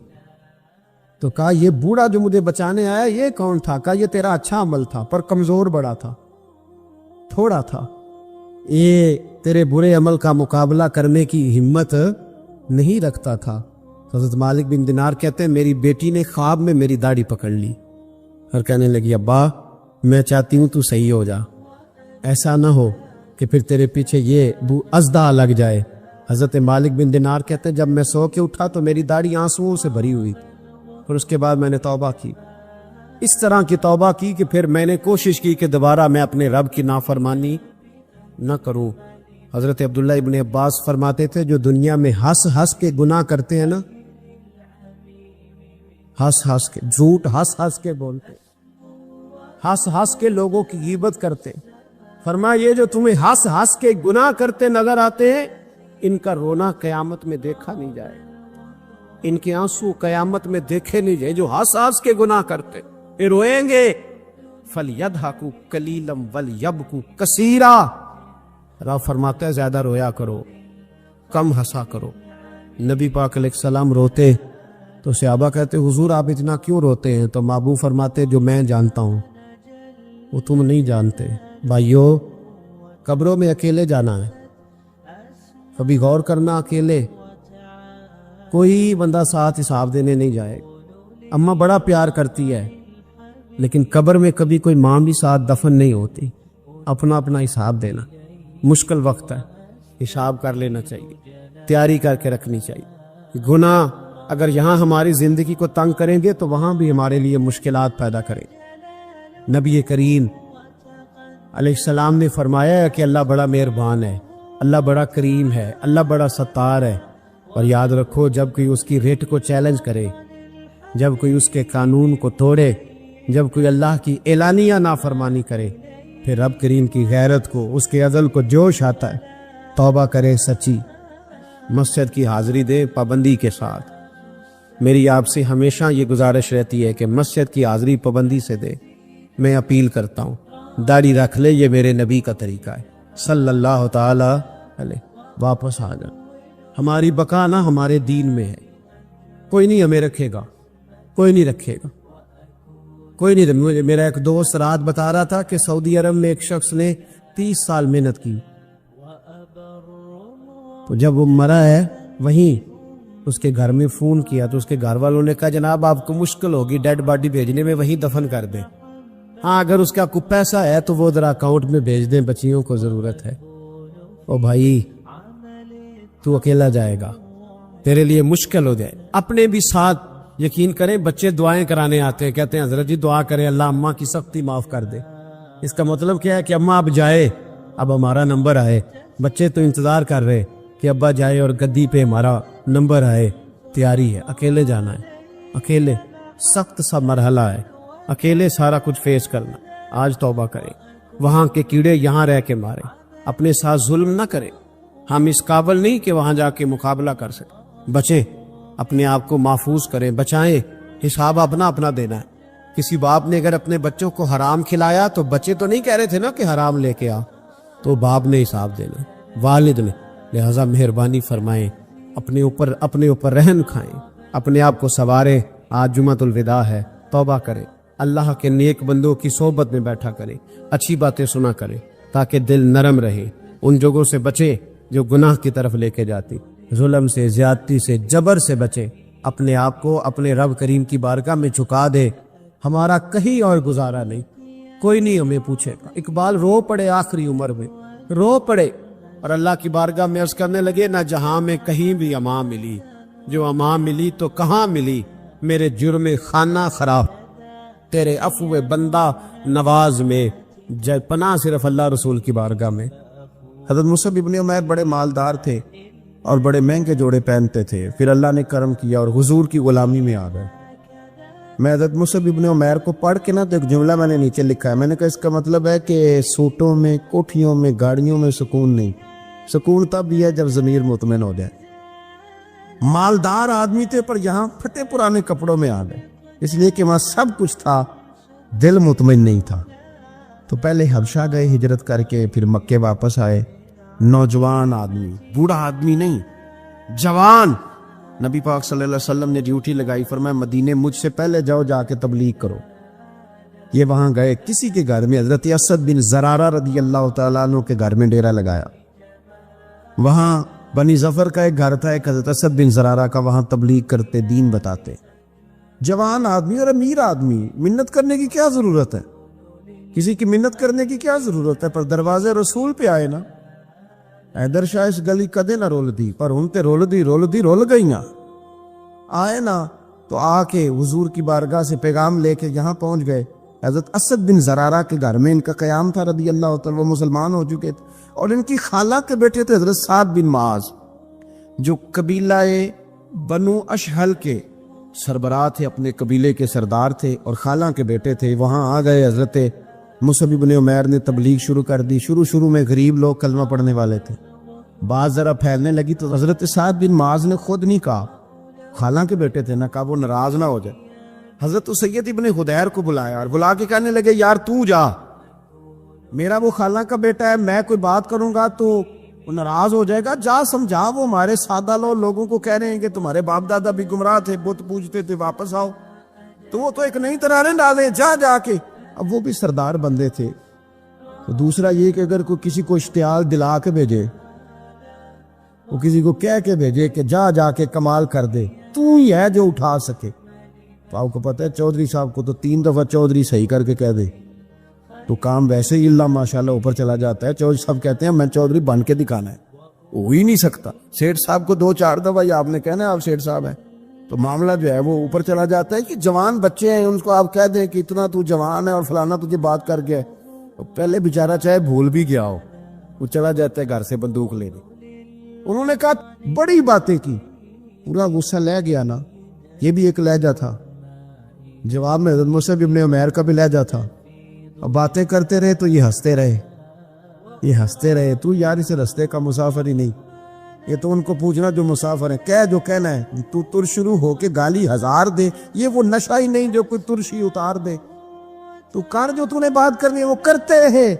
تو کہا یہ بوڑھا جو مجھے بچانے آیا یہ کون تھا؟ کہا یہ تیرا اچھا عمل تھا، پر کمزور بڑا تھا، تھوڑا تھا، یہ تیرے برے عمل کا مقابلہ کرنے کی ہمت نہیں رکھتا تھا۔ حضرت مالک بن دینار کہتے ہیں میری بیٹی نے خواب میں میری داڑھی پکڑ لی اور کہنے لگی ابا میں چاہتی ہوں تو صحیح ہو جا، ایسا نہ ہو کہ پھر تیرے پیچھے یہ اژدہا لگ جائے۔ حضرت مالک بن دینار کہتے ہیں جب میں سو کے اٹھا تو میری داڑھی آنسوؤں سے بھری ہوئی، پھر اس کے بعد میں نے توبہ کی، اس طرح کی توبہ کی کہ پھر میں نے کوشش کی کہ دوبارہ میں اپنے رب کی نافرمانی نہ کروں۔ حضرت عبداللہ ابن عباس فرماتے تھے جو دنیا میں ہنس ہنس کے گناہ کرتے ہیں نا، ہنس ہنس کے جھوٹ ہنس ہنس کے بولتے، ہنس ہنس کے لوگوں کی غیبت کرتے، فرمایا یہ جو تمہیں ہنس ہنس کے گناہ کرتے نظر آتے ہیں ان کا رونا قیامت میں دیکھا نہیں جائے گا، ان کے آنسو قیامت میں دیکھے نہیں جائے۔ جو ہنس ہنس کے گناہ کرتے یہ روئیں گے، فَلْيَضْحَكُوا قَلِيلًا وَلْيَبْكُوا كَثِيرًا، رب فرماتا ہے زیادہ رویا کرو کم ہنسا کرو۔ نبی پاک علیہ السلام روتے تو صحابہ کہتے حضور آپ اتنا کیوں روتے ہیں؟ تو محبوب فرماتے جو میں جانتا ہوں وہ تم نہیں جانتے۔ بھائیو قبروں میں اکیلے جانا ہے، کبھی غور کرنا، اکیلے کوئی بندہ ساتھ حساب دینے نہیں جائے گا۔ اماں بڑا پیار کرتی ہے لیکن قبر میں کبھی کوئی ماں بھی ساتھ دفن نہیں ہوتی، اپنا اپنا حساب دینا مشکل وقت ہے، حساب کر لینا چاہیے، تیاری کر کے رکھنی چاہیے۔ گناہ اگر یہاں ہماری زندگی کو تنگ کریں گے تو وہاں بھی ہمارے لیے مشکلات پیدا کریں۔ نبی کریم علیہ السلام نے فرمایا ہے کہ اللہ بڑا مہربان ہے، اللہ بڑا کریم ہے، اللہ بڑا ستار ہے، اور یاد رکھو جب کوئی اس کی ریٹ کو چیلنج کرے، جب کوئی اس کے قانون کو توڑے، جب کوئی اللہ کی اعلانیہ نافرمانی کرے، پھر رب کریم کی غیرت کو، اس کے عدل کو جوش آتا ہے، توبہ کرے سچی، مسجد کی حاضری دے پابندی کے ساتھ۔ میری آپ سے ہمیشہ یہ گزارش رہتی ہے کہ مسجد کی حاضری پابندی سے دے۔ میں اپیل کرتا ہوں داڑھی رکھ لے، یہ میرے نبی کا طریقہ ہے صلی اللہ تعالی علیہ، واپس آ جا۔ ہماری بقا نہ ہمارے دین میں ہے، کوئی نہیں ہمیں رکھے گا، کوئی نہیں رکھے گا، کوئی نہیں۔ میرا ایک دوست رات بتا رہا تھا کہ سعودی عرب میں ایک شخص نے 30 سال محنت کی، تو جب وہ مرا ہے وہیں اس کے گھر میں فون کیا تو اس کے گھر والوں نے کہا جناب آپ کو مشکل ہوگی ڈیڈ باڈی بھیجنے میں، وہیں دفن کر دیں، ہاں اگر اس کا کوئی پیسہ ہے تو وہ ذرا اکاؤنٹ میں بھیج دیں، بچیوں کو ضرورت ہے۔ او بھائی تو اکیلا جائے گا، تیرے لیے مشکل ہو جائے۔ اپنے بھی ساتھ یقین کریں، بچے دعائیں کرانے آتے ہیں، کہتے ہیں حضرت جی دعا کریں اللہ اماں کی سختی معاف کر دے۔ اس کا مطلب کیا ہے کہ اماں اب جائے، اب ہمارا نمبر آئے۔ بچے تو انتظار کر رہے کہ ابا جائے اور گدی پہ ہمارا نمبر آئے، تیاری ہے۔ اکیلے جانا ہے، اکیلے سخت سا مرحلہ ہے، اکیلے سارا کچھ فیس کرنا۔ آج توبہ کریں، وہاں کے کیڑے یہاں رہ کے مارے، اپنے ساتھ ظلم نہ کریں۔ ہم اس قابل نہیں کہ وہاں جا کے مقابلہ کر سکیں۔ بچیں، اپنے آپ کو محفوظ کریں، بچائیں، حساب اپنا اپنا دینا ہے۔ کسی باپ نے اگر اپنے بچوں کو حرام کھلایا تو بچے تو نہیں کہہ رہے تھے نا کہ حرام لے کے آ، تو باپ نے حساب دینا، والد نے۔ لہذا مہربانی فرمائیں، اپنے اوپر رحم کھائیں، اپنے آپ کو سنواریں۔ آج جمعۃ الوداع ہے، توبہ کریں، اللہ کے نیک بندوں کی صحبت میں بیٹھا کریں، اچھی باتیں سنا کریں تاکہ دل نرم رہے۔ ان جگہوں سے بچیں جو گناہ کی طرف لے کے جاتی، ظلم سے، زیادتی سے، جبر سے بچیں۔ اپنے آپ کو اپنے رب کریم کی بارگاہ میں جھکا دے۔ ہمارا کہیں اور گزارا نہیں، کوئی نہیں ہمیں پوچھے گا۔ اقبال رو پڑے آخری عمر میں، رو پڑے اور اللہ کی بارگاہ میں عرض کرنے لگے، نہ جہاں میں کہیں بھی امان ملی، جو امان ملی تو کہاں ملی، میرے جرم خانہ خراب، تیرے عفو بندہ نواز میں، پناہ صرف اللہ رسول کی بارگاہ میں۔ حضرت مصعب ابن عمیر بڑے مالدار تھے اور بڑے مہنگے جوڑے پہنتے تھے، پھر اللہ نے کرم کیا اور حضور کی غلامی میں آ گئے۔ میں حضرت مصعب ابن عمیر کو پڑھ کے نا تو ایک جملہ میں نے نیچے لکھا ہے، میں نے کہا اس کا مطلب ہے کہ سوٹوں میں، کوٹھیوں میں، گاڑیوں میں سکون نہیں، سکون تب بھی ہے جب ضمیر مطمئن ہو جائے۔ مالدار آدمی تھے پر یہاں پھٹے پرانے کپڑوں میں آ گئے، اس لیے کہ وہاں سب کچھ تھا، دل مطمئن نہیں تھا۔ تو پہلے حبشہ گئے ہجرت کر کے، پھر مکے واپس آئے۔ نوجوان آدمی، بوڑھا آدمی نہیں، جوان، نبی پاک صلی اللہ علیہ وسلم نے ڈیوٹی لگائی، فرمایا مدینے مجھ سے پہلے جاؤ، جا کے تبلیغ کرو۔ یہ وہاں گئے، کسی کے گھر میں، حضرت اسد بن زرارہ رضی اللہ تعالیٰ عنہ کے گھر میں ڈیرا لگایا۔ وہاں بنی ظفر کا ایک گھر تھا، ایک حضرت اسد بن زرارہ کا، وہاں تبلیغ کرتے، دین بتاتے۔ جوان آدمی اور امیر آدمی، منت کرنے کی کیا ضرورت ہے؟ کسی کی منت کرنے کی کیا ضرورت ہے؟ پر دروازے رسول پہ آئے نا۔ حیدر شاہ اس گلی کدے نہ رول دی، پر ان تے رول گئیاں۔ آئے نا تو آ کے حضور کی بارگاہ سے پیغام لے کے یہاں پہنچ گئے۔ حضرت اسد بن زرارہ کے گھر میں ان کا قیام تھا رضی اللہ تعالیٰ، وہ مسلمان ہو چکے تھے، اور ان کی خالہ کے بیٹے تھے حضرت سعد بن معاذ، جو قبیلہ بنو اشہل کے سربراہ تھے، اپنے قبیلے کے سردار تھے، اور خالہ کے بیٹے تھے۔ وہاں آ گئے، حضرت مصعب بن عمیر نے تبلیغ شروع کر دی۔ شروع میں غریب لوگ کلمہ پڑھنے والے تھے، بات ذرا پھیلنے لگی تو حضرت سعد بن معاذ نے خود نہیں کہا، خالہ کے بیٹے تھے، نہ کہا وہ ناراض نہ ہو جائے۔ حضرت اسید ابن حدیر کو بلایا اور بلا کے کہنے لگے، یار تو جا، میرا وہ خالہ کا بیٹا ہے، میں کوئی بات کروں گا تو وہ ناراض ہو جائے گا، جا سمجھا، وہ ہمارے سادہ لوگوں کو کہہ رہے ہیں کہ تمہارے باپ دادا بھی گمراہ تھے، بت پوجتے تھے، واپس آؤ، تو وہ تو ایک نئی طرح نے ڈالے، جا کے۔ اب وہ بھی سردار بندے تھے۔ تو دوسرا یہ کہ اگر کوئی کسی کو اشتعال دلا کے بھیجے، وہ کسی کو کہہ کے بھیجے کہ جا کے کمال کر دے، تو ہی ہے جو اٹھا سکے۔ تو آپ کو پتہ ہے چودھری صاحب کو تو 3 دفعہ چودھری صحیح کر کے کہہ دے تو کام ویسے ہی اللہ ماشاءاللہ اوپر چلا جاتا ہے۔ چودھری صاحب کہتے ہیں میں چودھری بن کے دکھانا ہے، ہو ہی نہیں سکتا۔ سیٹھ صاحب کو 2-4 دفعہ آپ نے کہنا ہے آپ سیٹھ صاحب ہیں، تو معاملہ جو ہے وہ اوپر چلا جاتا ہے۔ کہ جوان بچے ہیں، ان کو آپ کہہ دیں کہ اتنا تو جوان ہے اور فلانا تجھے بات کر گیا ہے، پہلے بیچارہ چاہے بھول بھی گیا ہو، وہ چلا جاتا ہے گھر سے بندوق لینے۔ انہوں نے کہا بڑی باتیں کی، پورا غصہ لے گیا نا۔ یہ بھی ایک لہجہ تھا، جواب میں حضرت مصعب ابن عمیر کا بھی لہجہ تھا۔ اب باتیں کرتے رہے تو یہ ہنستے رہے، تو یار اسے رستے کا مسافر ہی نہیں، یہ تو ان کو پوچھنا جو مسافر ہیں، کہہ جو کہنا ہے، تو تر شروع ہو کے گالی 1000 دے، یہ وہ نشہ ہی نہیں جو کوئی ترشی اتار دے، تو کر جو تو نے بات کرنی ہے وہ کرتے رہے۔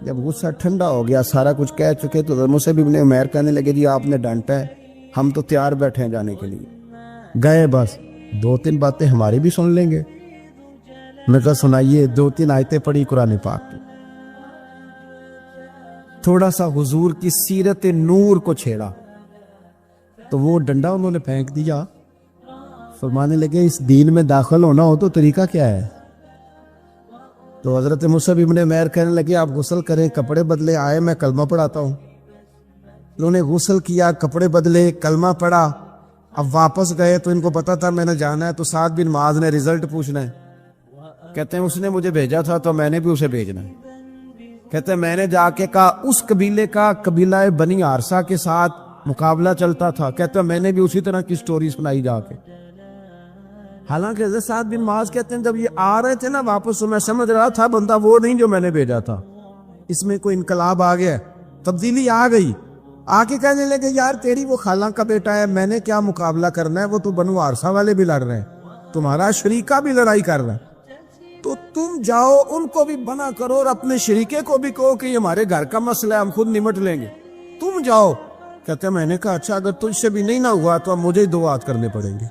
جب غصہ ٹھنڈا ہو گیا، سارا کچھ کہہ چکے، تو حضرت مصعب ابن عمیر کہنے لگے جی آپ نے ڈانٹا ہے، ہم تو تیار بیٹھے ہیں جانے کے لیے۔ گئے، بس 2-3 باتیں ہماری بھی سن لیں گے۔ میں کہا سنائیے۔ 2-3 آیتیں پڑھی قرآن پاک کی، تھوڑا سا حضور کی سیرت نور کو چھیڑا تو وہ ڈنڈا انہوں نے پھینک دیا، فرمانے لگے اس دین میں داخل ہونا ہو تو طریقہ کیا ہے؟ تو حضرت مصعب ابن عمیر کہنے لگے آپ غسل کریں، کپڑے بدلے، آئے میں کلمہ پڑھاتا ہوں۔ انہوں نے غسل کیا، کپڑے بدلے، کلمہ پڑھا۔ اب واپس گئے تو ان کو پتا تھا میں نے جانا ہے، تو سعد بن معاذ نے رزلٹ پوچھنا ہے۔ کہتے ہیں اس نے مجھے بھیجا تھا تو میں نے بھی اسے بھیجنا ہے۔ کہتے ہیں میں نے جا کے کہا اس قبیلے کا، قبیلہ بنی حارثہ کے ساتھ مقابلہ چلتا تھا، کہتے ہیں میں نے بھی اسی طرح کی سٹوری سنائی جا کے۔ حالانکہ حضرت سعد بن معاذ کہتے ہیں جب یہ آ رہے تھے نا واپس تو میں سمجھ رہا تھا بندہ وہ نہیں جو میں نے بھیجا تھا، اس میں کوئی انقلاب آ گیا، تبدیلی آ گئی۔ آ کے کہنے لگے یار تیری وہ خالہ کا بیٹا ہے، میں نے کیا مقابلہ کرنا ہے، وہ تو بنو عارصہ والے بھی لڑ رہے ہیں، تمہارا شریکہ بھی لڑائی کر رہا ہے، تو تم جاؤ ان کو بھی بنا کرو اور اپنے شریکے کو بھی کہو کہ یہ ہمارے گھر کا مسئلہ ہے، ہم خود نمٹ لیں گے، تم جاؤ۔ کہتے ہیں میں نے کہا اچھا اگر تجھ سے بھی نہیں نہ ہوا تو اب مجھے ہی 2 ہاتھ کرنے پڑیں گے۔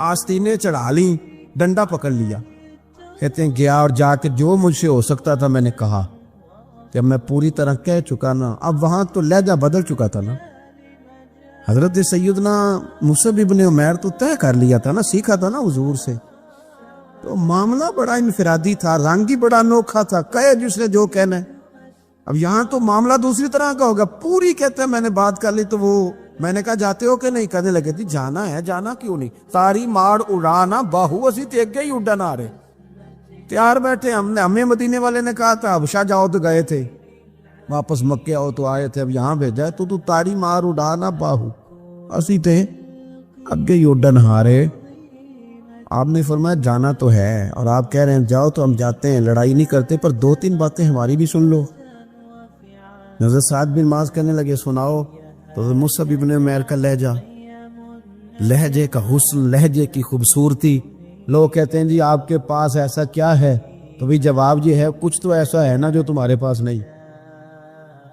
آستینیں چڑھا لیں، ڈنڈا پکڑ لیا۔ کہتے ہیں گیا اور جا کے جو مجھ سے ہو سکتا تھا میں نے کہا، جب میں پوری طرح کہہ چکا نا، اب وہاں تو لہجہ بدل چکا تھا نا۔ حضرت سیدنا مصعب ابن عمیر تو طے کر لیا تھا نا، سیکھا تھا نا حضور سے، تو معاملہ بڑا انفرادی تھا، رنگ ہی بڑا انوکھا تھا، کہے جس نے جو کہنا ہے۔ اب یہاں تو معاملہ دوسری طرح کا ہوگا، پوری کہتے ہیں میں نے بات کر لی، تو وہ میں نے کہا جاتے ہو کہ نہیں، کہنے لگے تھی جانا ہے، جانا کیوں نہیں، تاری ماڑ اڑانا باہو اسی تے اگے ہی اڈن آ رہے، تیار بیٹھے ہمیں مدینے والے نے کہا تھا حبشہ جاؤ تو گئے تھے، واپس مکے آؤ تو آئے تھے، اب یہاں بھیجا ہے تو تاری مار اڑانا باہو اسی تے اگے ہی اڈن ہارے۔ آپ نے فرمایا جانا تو ہے اور آپ کہہ رہے ہیں جاؤ تو ہم جاتے ہیں، لڑائی نہیں کرتے، پر 2-3 باتیں ہماری بھی سن لو۔ حضرت سعد بن معاذ کہنے لگے سناؤ۔ تو مصعب ابن عمیر کا لہجہ، لہجے کا حسن، لہجے کی خوبصورتی، لوگ کہتے ہیں جی آپ کے پاس ایسا کیا ہے، تو بھی جواب یہ ہے کچھ تو ایسا ہے نا جو تمہارے پاس نہیں،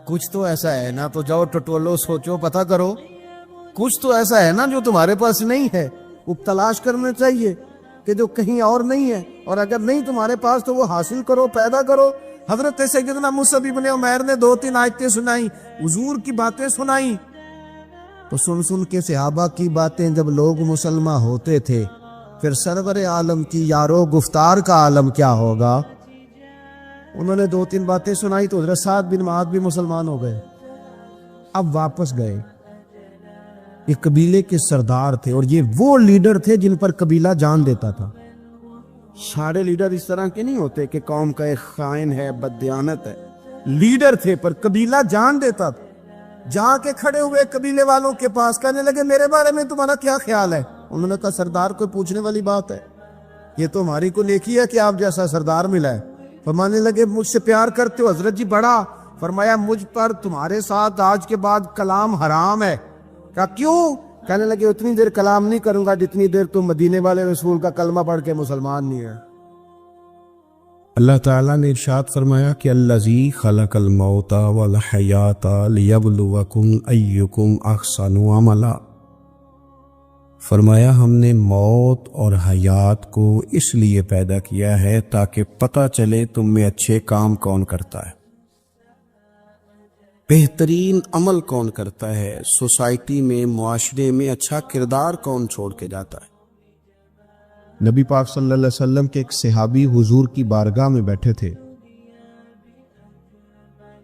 کچھ تو ایسا ہے نا، تو جاؤ ٹٹولو سوچو پتہ کرو، کچھ تو ایسا ہے نا جو تمہارے پاس نہیں ہے، وہ تلاش کرنا چاہیے کہ جو کہیں اور نہیں ہے، اور اگر نہیں تمہارے پاس تو وہ حاصل کرو، پیدا کرو۔ حضرت سیدنا مصعب ابن عمیر نے 2-3 آیتیں سنائیں، حضور کی باتیں سنائیں، تو سن کے صحابہ کی باتیں جب لوگ مسلمان ہوتے تھے، پھر سرور عالم کی یارو گفتار کا عالم کیا ہوگا۔ انہوں نے 2-3 باتیں سنائی تو حضرت سعد بن معاذ بھی مسلمان ہو گئے۔ اب واپس گئے، ایک قبیلے کے سردار تھے، اور یہ وہ لیڈر تھے جن پر قبیلہ جان دیتا تھا۔ سارے لیڈر اس طرح کے نہیں ہوتے کہ قوم کا ایک خائن ہے، بددیانت ہے، لیڈر تھے پر قبیلہ جان دیتا تھا۔ جا کے کھڑے ہوئے قبیلے والوں کے پاس، کہنے لگے میرے بارے میں تمہارا کیا خیال ہے؟ انہوں نے کہا سردار کوئی پوچھنے والی بات ہے، یہ تو ہماری کو نیکی ہے کہ آپ جیسا سردار ملا ہے۔ فرمانے لگے مجھ سے پیار کرتے ہو؟ حضرت جی بڑا۔ فرمایا مجھ پر تمہارے ساتھ آج کے بعد کلام حرام ہے۔ کہا کیوں؟ کہنے لگے اتنی دیر کلام نہیں کروں گا جتنی دیر تم مدینے والے رسول کا کلمہ پڑھ کے مسلمان نہیں ہے۔ اللہ تعالیٰ نے ارشاد فرمایا کہ الذی خلق الموت والحیات لیبلوکم ایکم احسن عملا، فرمایا ہم نے موت اور حیات کو اس لیے پیدا کیا ہے تاکہ پتہ چلے تم میں اچھے کام کون کرتا ہے، بہترین عمل کون کرتا ہے، سوسائٹی میں، معاشرے میں اچھا کردار کون چھوڑ کے جاتا ہے۔ نبی پاک صلی اللہ علیہ وسلم کے ایک صحابی حضور کی بارگاہ میں بیٹھے تھے،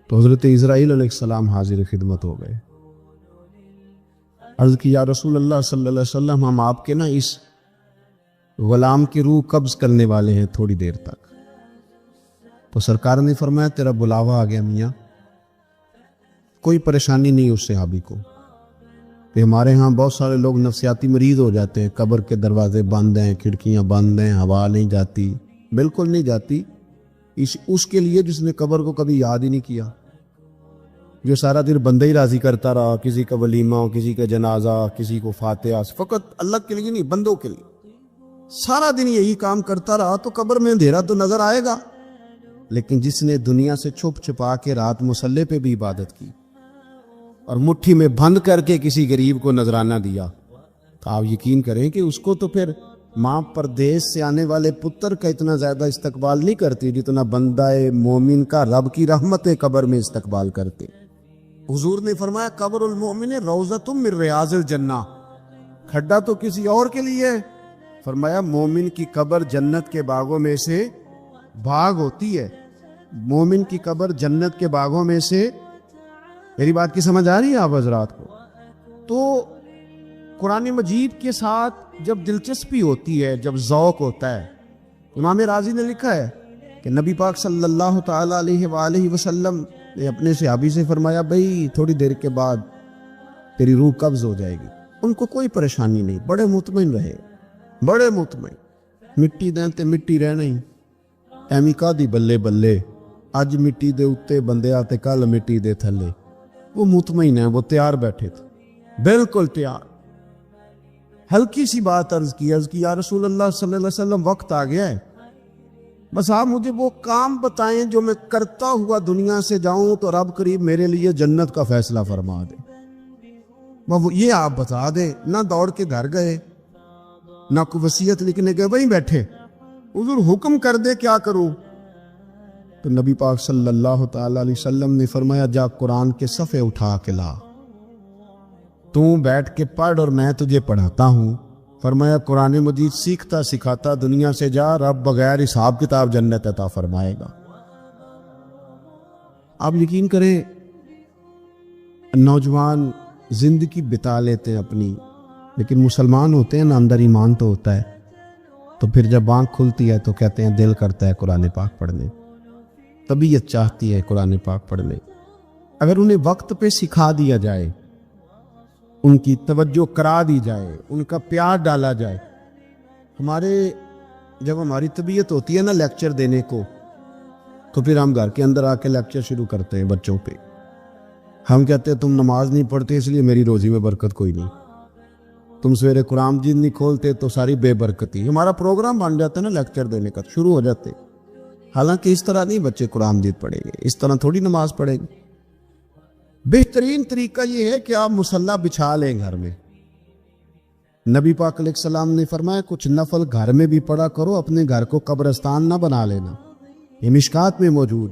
تو حضرت اسرائیل علیہ السلام حاضر خدمت ہو گئے۔ عرض کی یا رسول اللہ صلی اللہ علیہ وسلم ہم آپ کے نا اس غلام کی روح قبض کرنے والے ہیں تھوڑی دیر تک۔ تو سرکار نے فرمایا تیرا بلاوا آ گیا میاں، کوئی پریشانی نہیں اس صحابی کو۔ کہ ہمارے ہاں بہت سارے لوگ نفسیاتی مریض ہو جاتے ہیں، قبر کے دروازے بند ہیں، کھڑکیاں بند ہیں، ہوا نہیں جاتی، بالکل نہیں جاتی، اس کے لیے جس نے قبر کو کبھی یاد ہی نہیں کیا، جو سارا دن بندے ہی راضی کرتا رہا، کسی کا ولیمہ ہو، کسی کا جنازہ، کسی کو فاتحہ، فقط اللہ کے لیے نہیں بندوں کے لیے سارا دن یہی کام کرتا رہا، تو قبر میں اندھیرا تو نظر آئے گا۔ لیکن جس نے دنیا سے چھپ چھپا کے رات مصلے پہ بھی عبادت کی اور مٹھی میں بند کر کے کسی غریب کو نذرانہ دیا، تو آپ یقین کریں کہ اس کو تو پھر ماں پردیس سے آنے والے پتر کا اتنا زیادہ استقبال نہیں کرتی جتنا بندہ مومن کا رب کی رحمت قبر میں استقبال کرتے۔ حضور نے فرمایا قبر المومن روضۃ من ریاض الجنہ، کھڈا تو کسی اور کے لیے ہے، فرمایا مومن کی قبر جنت کے باغوں میں سے باغ ہوتی ہے، مومن کی قبر جنت کے باغوں میں سے۔ میری بات کی سمجھ آ رہی ہے آپ حضرات کو؟ تو قرآن مجید کے ساتھ جب دلچسپی ہوتی ہے، جب ذوق ہوتا ہے، امام راضی نے لکھا ہے کہ نبی پاک صلی اللہ تعالیٰ علیہ وآلہ وسلم نے اپنے صحابی سے فرمایا بھئی تھوڑی دیر کے بعد تیری روح قبض ہو جائے گی۔ ان کو کوئی پریشانی نہیں، بڑے مطمئن رہے، بڑے مطمئن۔ ਮਿੱਟੀ ਦੇ ਤੇ ਮਿੱਟੀ ਰਹਿਣਾ ਹੀ, ਐਵੇਂ ਕਾਦੀ ਬੱਲੇ ਬੱਲੇ, ਅੱਜ ਮਿੱਟੀ ਦੇ ਉੱਤੇ ਬੰਦਿਆ ਤੇ ਕੱਲ ਮਿੱਟੀ ਦੇ ਥੱਲੇ। وہ مطمئن ہے, وہ تیار بیٹھے تھے, بالکل تیار. ہلکی سی بات عرض کی یا رسول اللہ صلی اللہ علیہ وسلم وقت آ گیا ہے, بس آپ مجھے وہ کام بتائیں جو میں کرتا ہوا دنیا سے جاؤں تو رب قریب میرے لیے جنت کا فیصلہ فرما دے. وہ یہ آپ بتا دیں. نہ دوڑ کے گھر گئے, نہ کوئی وصیت لکھنے گئے, وہیں بیٹھے. حضور حکم کر دے کیا کروں؟ تو نبی پاک صلی اللہ تعالی علیہ وسلم نے فرمایا جا قرآن کے صفحے اٹھا کے لا, تو بیٹھ کے پڑھ اور میں تجھے پڑھاتا ہوں. فرمایا قرآن مجید سیکھتا سکھاتا دنیا سے جا, رب بغیر حساب کتاب جنت عطا فرمائے گا. آپ یقین کریں نوجوان زندگی بتا لیتے ہیں اپنی, لیکن مسلمان ہوتے ہیں نا, اندر ایمان تو ہوتا ہے, تو پھر جب آنکھ کھلتی ہے تو کہتے ہیں دل کرتا ہے قرآن پاک پڑھنے, طبیعت چاہتی ہے قرآن پاک پڑھنے. اگر انہیں وقت پہ سکھا دیا جائے, ان کی توجہ کرا دی جائے, ان کا پیار ڈالا جائے. جب ہماری طبیعت ہوتی ہے نا لیکچر دینے کو, تو پھر ہم گھر کے اندر آ کے لیکچر شروع کرتے ہیں بچوں پہ. ہم کہتے ہیں تم نماز نہیں پڑھتے اس لیے میری روزی میں برکت کوئی نہیں, تم سویرے قرآن مجید نہیں کھولتے تو ساری بے برکتی. ہمارا پروگرام بن جاتا ہے نا لیکچر دینے کا, شروع ہو جاتے. حالانکہ اس طرح نہیں بچے قرآن مجید پڑھیں گے, اس طرح تھوڑی نماز پڑھیں گے. بہترین طریقہ یہ ہے کہ آپ مصلی بچھا لیں گھر میں. نبی پاک علیہ السلام نے فرمایا کچھ نفل گھر میں بھی پڑھا کرو, اپنے گھر کو قبرستان نہ بنا لینا. یہ مشکات میں موجود.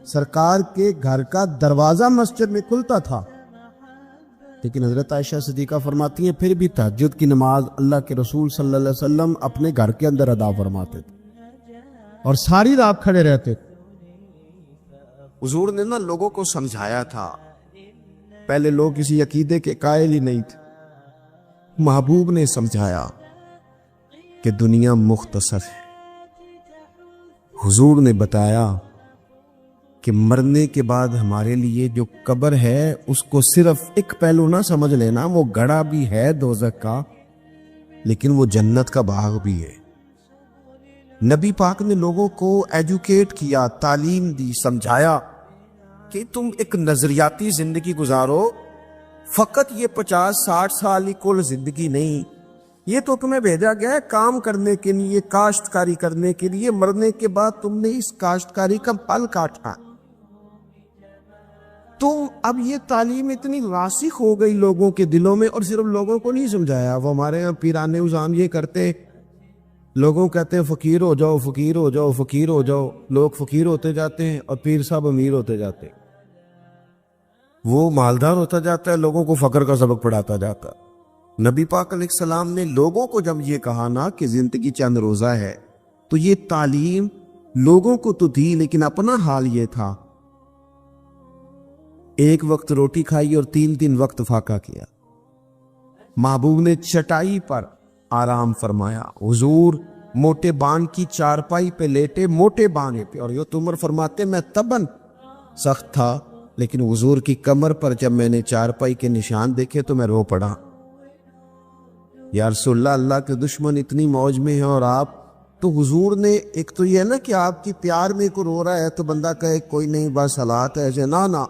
سرکار کے گھر کا دروازہ مسجد میں کھلتا تھا, لیکن حضرت عائشہ صدیقہ فرماتی ہیں پھر بھی تہجد کی نماز اللہ کے رسول صلی اللہ علیہ وسلم اپنے گھر کے اندر ادا فرماتے تھے اور ساری رات کھڑے رہتے تھے. حضور نے نا لوگوں کو سمجھایا تھا. پہلے لوگ کسی عقیدے کے قائل ہی نہیں تھے. محبوب نے سمجھایا کہ دنیا مختصر ہے. حضور نے بتایا کہ مرنے کے بعد ہمارے لیے جو قبر ہے اس کو صرف ایک پہلو نہ سمجھ لینا, وہ گڑھا بھی ہے دوزخ کا, لیکن وہ جنت کا باغ بھی ہے. نبی پاک نے لوگوں کو ایجوکیٹ کیا, تعلیم دی, سمجھایا کہ تم ایک نظریاتی زندگی گزارو. فقط یہ 50-60 سال ہی کل زندگی نہیں, یہ تو تمہیں بھیجا گیا ہے کام کرنے کے لیے, کاشتکاری کرنے کے لیے. مرنے کے بعد تم نے اس کاشتکاری کا پھل کاٹنا. تو اب یہ تعلیم اتنی راسخ ہو گئی لوگوں کے دلوں میں, اور صرف لوگوں کو نہیں سمجھایا. وہ ہمارے یہاں پیران عظام یہ کرتے, لوگوں کہتے ہیں فقیر ہو جاؤ, فقیر ہو جاؤ, فقیر ہو جاؤ. لوگ فقیر ہوتے جاتے ہیں اور پیر صاحب امیر ہوتے جاتے ہیں. وہ مالدار ہوتا جاتا ہے, لوگوں کو فقر کا سبق پڑھاتا جاتا. نبی پاک علیہ السلام نے لوگوں کو جب یہ کہا نا کہ زندگی چند روزہ ہے, تو یہ تعلیم لوگوں کو تو دی, لیکن اپنا حال یہ تھا ایک وقت روٹی کھائی اور 3 وقت فاقہ کیا. محبوب نے چٹائی پر آرام فرمایا. حضور موٹے بان کی چارپائی پہ لیٹے, موٹے بانے پہ, اور یہ عمر فرماتے میں تبن سخت تھا, لیکن حضور کی کمر پر جب میں نے چارپائی کے نشان دیکھے تو میں رو پڑا. یا رسول اللہ, اللہ کے دشمن اتنی موج میں ہیں اور آپ. تو حضور نے ایک تو یہ ہے نا کہ آپ کی پیار میں کو رو رہا ہے تو بندہ کہے کوئی نہیں بس حالات ہے ایسے, نہ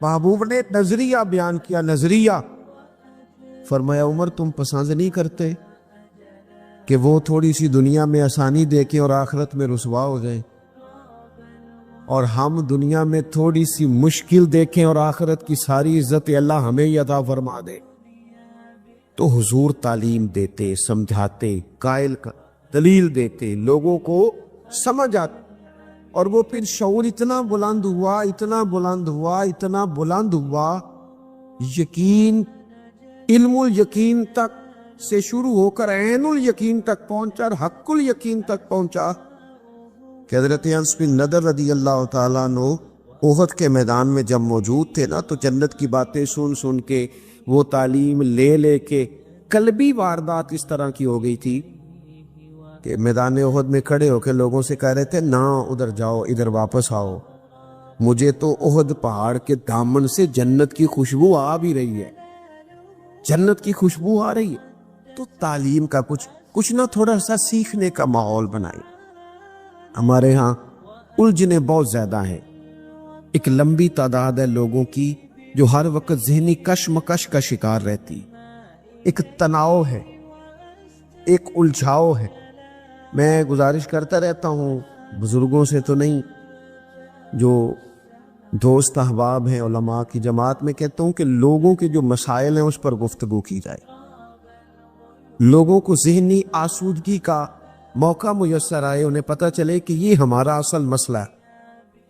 محبوب نے نظریہ بیان کیا. نظریہ فرمایا عمر تم پسند نہیں کرتے کہ وہ تھوڑی سی دنیا میں آسانی دیکھیں اور آخرت میں رسوا ہو جائیں, اور ہم دنیا میں تھوڑی سی مشکل دیکھیں اور آخرت کی ساری عزت اللہ ہمیں ہی عطا فرما دے. تو حضور تعلیم دیتے, سمجھاتے, قائل کا دلیل دیتے, لوگوں کو سمجھ آتے, اور وہ پھر شعور اتنا بلند ہوا, اتنا بلند ہوا, اتنا بلند ہوا, یقین علم الیقین تک سے شروع ہو کر عین الیقین تک پہنچا اور حق الیقین تک پہنچا. کہ حضرت انس بن نضر رضی اللہ تعالیٰ عنہ احد کے میدان میں جب موجود تھے نا, تو جنت کی باتیں سن کے, وہ تعلیم لے کے قلبی واردات اس طرح کی ہو گئی تھی کہ میدان احد میں کھڑے ہو کے لوگوں سے کہہ رہے تھے نہ ادھر جاؤ, ادھر واپس آؤ, مجھے تو احد پہاڑ کے دامن سے جنت کی خوشبو آ بھی رہی ہے, جنت کی خوشبو آ رہی ہے. تو تعلیم کا کچھ کچھ نہ تھوڑا سا سیکھنے کا ماحول بنائیں۔ ہمارے ہاں الجھنیں بہت زیادہ ہیں، ایک لمبی تعداد ہے لوگوں کی جو ہر وقت ذہنی کشمکش کا شکار رہتی، ایک تناؤ ہے، ایک الجھاؤ ہے۔ میں گزارش کرتا رہتا ہوں بزرگوں سے تو نہیں، جو دوست احباب ہیں علماء کی جماعت میں کہتا ہوں کہ لوگوں کے جو مسائل ہیں اس پر گفتگو کی جائے، لوگوں کو ذہنی آسودگی کا موقع میسر آئے، انہیں پتہ چلے کہ یہ ہمارا اصل مسئلہ ہے۔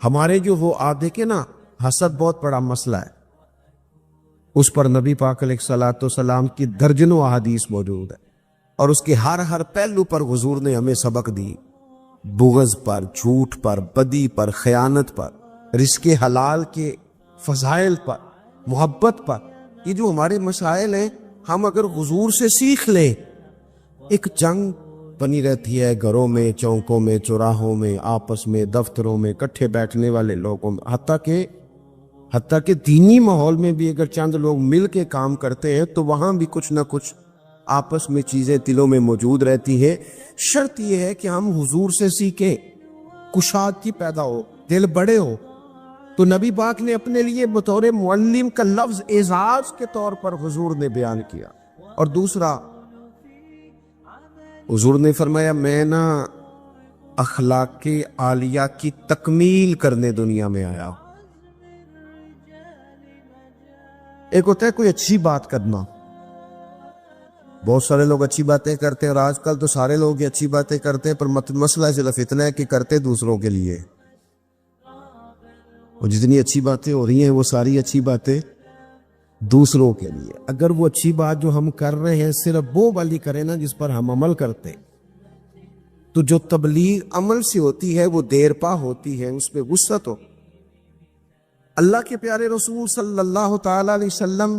ہمارے جو وہ عادے کے نا حسد بہت بڑا مسئلہ ہے، اس پر نبی پاک علیہ الصلوۃ والسلام کی درجنوں احادیث موجود ہے، اور اس کے ہر پہلو پر حضور نے ہمیں سبق دی، بغض پر، جھوٹ پر، بدی پر، خیانت پر، رزق حلال کے فضائل پر، محبت پر۔ یہ جو ہمارے مسائل ہیں، ہم اگر حضور سے سیکھ لیں، ایک جنگ بنی رہتی ہے گھروں میں، چوکوں میں، چوراہوں میں، آپس میں، دفتروں میں، کٹھے بیٹھنے والے لوگوں میں، حتیٰ کہ دینی ماحول میں بھی اگر چند لوگ مل کے کام کرتے ہیں تو وہاں بھی کچھ نہ کچھ آپس میں چیزیں دلوں میں موجود رہتی ہیں۔ شرط یہ ہے کہ ہم حضور سے سیکھیں، کشادگی پیدا ہو، دل بڑے ہو۔ تو نبی پاک نے اپنے لیے بطور معلم کا لفظ اعزاز کے طور پر حضور نے بیان کیا۔ اور دوسرا، حضور نے فرمایا میں نا اخلاق عالیہ کی تکمیل کرنے دنیا میں آیا ہوں۔ ایک ہوتا ہے کوئی اچھی بات کرنا، بہت سارے لوگ اچھی باتیں کرتے ہیں، اور آج کل تو سارے لوگ یہ اچھی باتیں کرتے ہیں، پر مسئلہ صرف اتنا ہے کہ کرتے دوسروں کے لیے، اور جتنی اچھی باتیں ہو رہی ہیں وہ ساری اچھی باتیں دوسروں کے لیے۔ اگر وہ اچھی بات جو ہم کر رہے ہیں صرف وہ والی کریں نا جس پر ہم عمل کرتے، تو جو تبلیغ عمل سے ہوتی ہے وہ دیر پا ہوتی ہے، اس پہ وسعت ہو۔ اللہ کے پیارے رسول صلی اللہ تعالی علیہ وسلم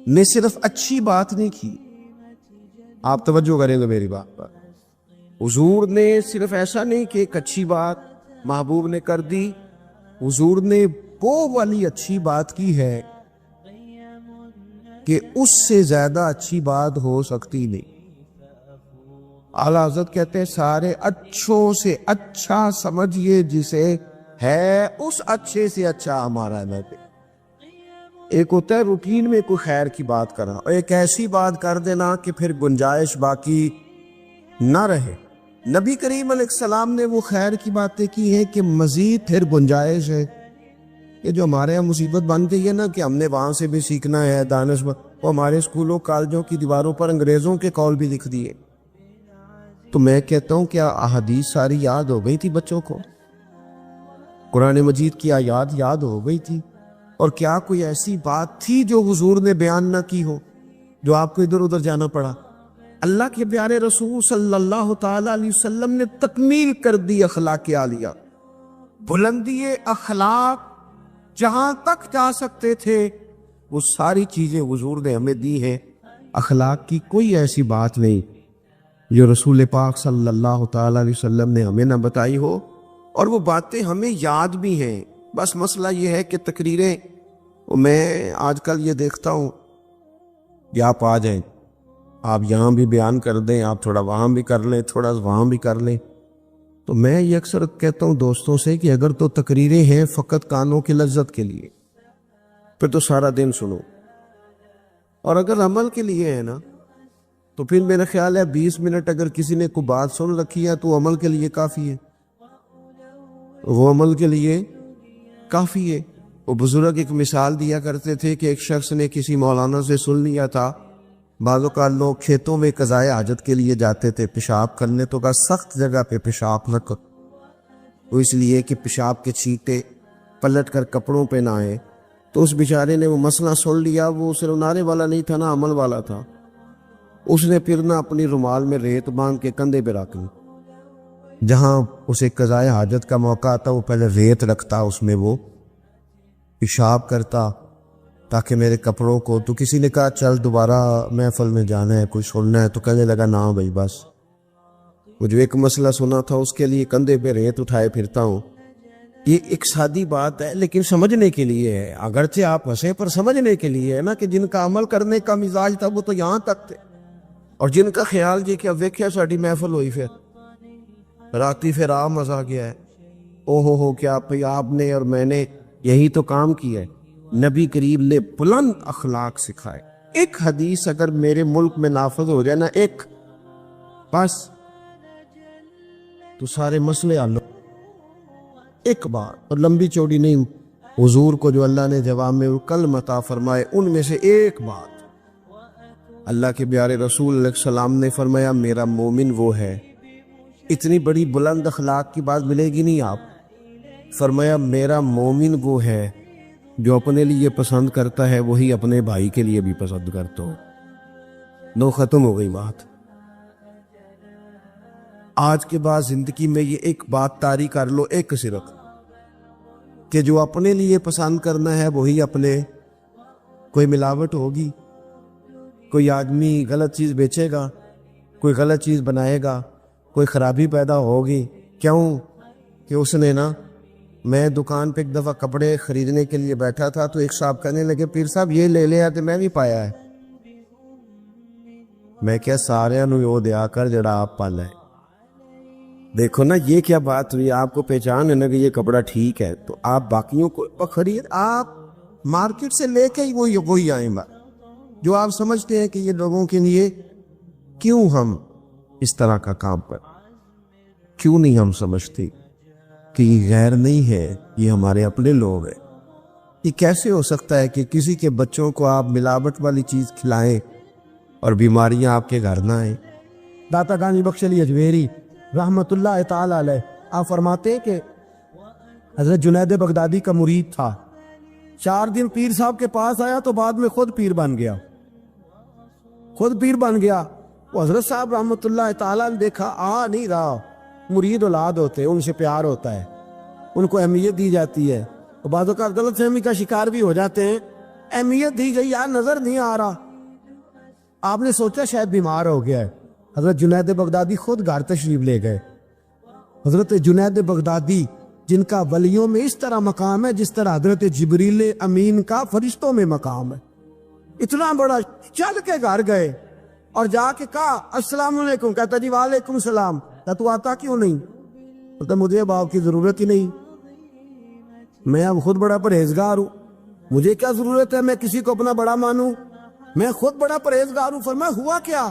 نے صرف اچھی بات نہیں کی، آپ توجہ کریں گے میری بات پر، حضور نے صرف ایسا نہیں کہ ایک اچھی بات محبوب نے کر دی، حضور نے وہ والی اچھی بات کی ہے کہ اس سے زیادہ اچھی بات ہو سکتی نہیں۔ اعلیٰ حضرت کہتے ہیں سارے اچھوں سے اچھا سمجھیے جسے ہے اس اچھے سے اچھا ہمارا نبی۔ ایک ہوتا ہے روٹین میں کوئی خیر کی بات کرنا، اور ایک ایسی بات کر دینا کہ پھر گنجائش باقی نہ رہے۔ نبی کریم علیہ السلام نے وہ خیر کی باتیں کی ہیں کہ مزید پھر گنجائش ہے۔ یہ جو ہمارے یہاں مصیبت بن گئی ہے نا کہ ہم نے وہاں سے بھی سیکھنا ہے، دانش وہ ہمارے اسکولوں کالجوں کی دیواروں پر انگریزوں کے قول بھی لکھ دیے۔ تو میں کہتا ہوں کیا احادیث ساری یاد ہو گئی تھی بچوں کو؟ قرآن مجید کی آیات یاد ہو گئی تھی؟ اور کیا کوئی ایسی بات تھی جو حضور نے بیان نہ کی ہو، جو آپ کو ادھر ادھر جانا پڑا؟ اللہ کے پیارے رسول صلی اللہ تعالی علیہ وسلم نے تکمیل کر دی اخلاق عالیہ، بلندی اخلاق جہاں تک جا سکتے تھے وہ ساری چیزیں حضور نے ہمیں دی ہیں۔ اخلاق کی کوئی ایسی بات نہیں جو رسول پاک صلی اللہ تعالی علیہ وسلم نے ہمیں نہ بتائی ہو، اور وہ باتیں ہمیں یاد بھی ہیں۔ بس مسئلہ یہ ہے کہ تقریریں، میں آج کل یہ دیکھتا ہوں کہ آپ آ جائیں، آپ یہاں بھی بیان کر دیں، آپ تھوڑا وہاں بھی کر لیں، تھوڑا وہاں بھی کر لیں۔ تو میں یہ اکثر کہتا ہوں دوستوں سے کہ اگر تو تقریریں ہیں فقط کانوں کی لذت کے لیے، پھر تو سارا دن سنو، اور اگر عمل کے لیے ہے نا تو پھر میرا خیال ہے 20 منٹ اگر کسی نے کوئی بات سن رکھی ہے تو عمل کے لیے کافی ہے، وہ عمل کے لیے کافی ہے۔ وہ بزرگ ایک مثال دیا کرتے تھے کہ ایک شخص نے کسی مولانا سے سن لیا تھا، بعض اوقات لوگ کھیتوں میں قضائے حاجت کے لیے جاتے تھے پیشاب کرنے، تو کہا سخت جگہ پہ پیشاب نہ کرو، وہ اس لیے کہ پیشاب کے چھینٹے پلٹ کر کپڑوں پہ نہ آئے۔ تو اس بیچارے نے وہ مسئلہ سن لیا، وہ صرف نعرے والا نہیں تھا نا، عمل والا تھا۔ اس نے پھر نہ اپنی رومال میں ریت باندھ کے کندھے پہ رکھ لی، جہاں اسے قضائے حاجت کا موقع آتا وہ پہلے ریت رکھتا، اس میں وہ پیشاب کرتا تاکہ میرے کپڑوں کو۔ تو کسی نے کہا چل دوبارہ محفل میں جانا ہے، کچھ سننا ہے، تو کہنے لگا نہ بھائی بس، وہ جو ایک مسئلہ سنا تھا اس کے لیے کندھے پہ ریت اٹھائے پھرتا ہوں۔ یہ ایک سادی بات ہے لیکن سمجھنے کے لیے ہے، اگرچہ آپ ہنسے پر سمجھنے کے لیے ہے نا، کہ جن کا عمل کرنے کا مزاج تھا وہ تو یہاں تک تھے، اور جن کا خیال جی کہ اب ویکھیا ساڈی محفل ہوئی پھر راتی پھر آ مزہ گیا ہے، او ہو کیا بھئی آپ نے اور میں نے یہی تو کام کیا ہے۔ نبی کریم نے بلند اخلاق سکھائے۔ ایک حدیث اگر میرے ملک میں نافذ ہو جائے نا، ایک بس، تو سارے مسئلے حل ہو۔ ایک بات، اور لمبی چوڑی نہیں، حضور کو جو اللہ نے جواب میں کلمہ عطا فرمائے ان میں سے ایک بات، اللہ کے پیارے رسول علیہ السلام نے فرمایا میرا مومن وہ ہے۔ اتنی بڑی بلند اخلاق کی بات ملے گی نہیں آپ۔ فرمایا میرا مومن وہ ہے جو اپنے لیے پسند کرتا ہے وہی اپنے بھائی کے لیے بھی پسند کرتا ہو۔ نو ختم ہو گئی بات۔ آج کے بعد زندگی میں یہ ایک بات طاری کر لو، ایک صرف، کہ جو اپنے لیے پسند کرنا ہے وہی اپنے، کوئی ملاوٹ ہوگی، کوئی آدمی غلط چیز بیچے گا، کوئی غلط چیز بنائے گا، کوئی خرابی پیدا ہوگی، کیوں کہ اس نے نا، میں دکان پہ ایک دفعہ کپڑے خریدنے کے لیے بیٹھا تھا تو ایک صاحب کہنے لگے پیر صاحب یہ لے لے آتے، میں بھی پایا ہے۔ میں کیا سارے نو یو دیا کر جڑا آپ پالا ہے۔ دیکھو نا یہ کیا بات ہوئی، آپ کو پہچان ہے نا کہ یہ کپڑا ٹھیک ہے تو آپ باقیوں کو خرید، آپ مارکیٹ سے لے کے ہی وہی آئیں گا جو آپ سمجھتے ہیں کہ یہ لوگوں کے لیے۔ کیوں ہم اس طرح کا کام پر، کیوں نہیں ہم سمجھتے کہ یہ غیر نہیں ہے، یہ ہمارے اپنے لوگ ہیں۔ یہ کیسے ہو سکتا ہے کہ کسی کے بچوں کو آپ ملاوٹ والی چیز کھلائیں اور بیماریاں آپ کے گھر نہ آئیں؟ داتا گانی بخش علی اجمیری رحمت اللہ تعالی علیہ آپ فرماتے ہیں کہ حضرت جنید بغدادی کا مرید تھا، 4 دن پیر صاحب کے پاس آیا تو بعد میں خود پیر بن گیا، خود پیر بن گیا۔ وہ حضرت صاحب رحمت اللہ تعالیٰ نے دیکھا آ نہیں رہا، مرید اولاد ہوتے ہیں، ان سے پیار ہوتا ہے، ان کو اہمیت دی جاتی ہے، اور بعض اوقات غلط فہمی کا شکار بھی ہو جاتے ہیں، اہمیت دی گئی یار نظر نہیں آ رہا، آپ نے سوچا شاید بیمار ہو گیا ہے۔ حضرت جنید بغدادی خود گھر تشریف لے گئے۔ حضرت جنید بغدادی جن کا ولیوں میں اس طرح مقام ہے جس طرح حضرت جبریل امین کا فرشتوں میں مقام ہے، اتنا بڑا، چل کے گھر گئے اور جا کے کہا السلام علیکم، کہتا جی وعلیکم السلام، تو آتا کیوں نہیں؟ بولتا مجھے اب آپ کی ضرورت ہی نہیں، میں اب خود بڑا پرہیزگار ہوں، مجھے کیا ضرورت ہے میں کسی کو اپنا بڑا مانوں، میں خود بڑا پرہیزگار ہوں۔ فرمایا ہوا کیا؟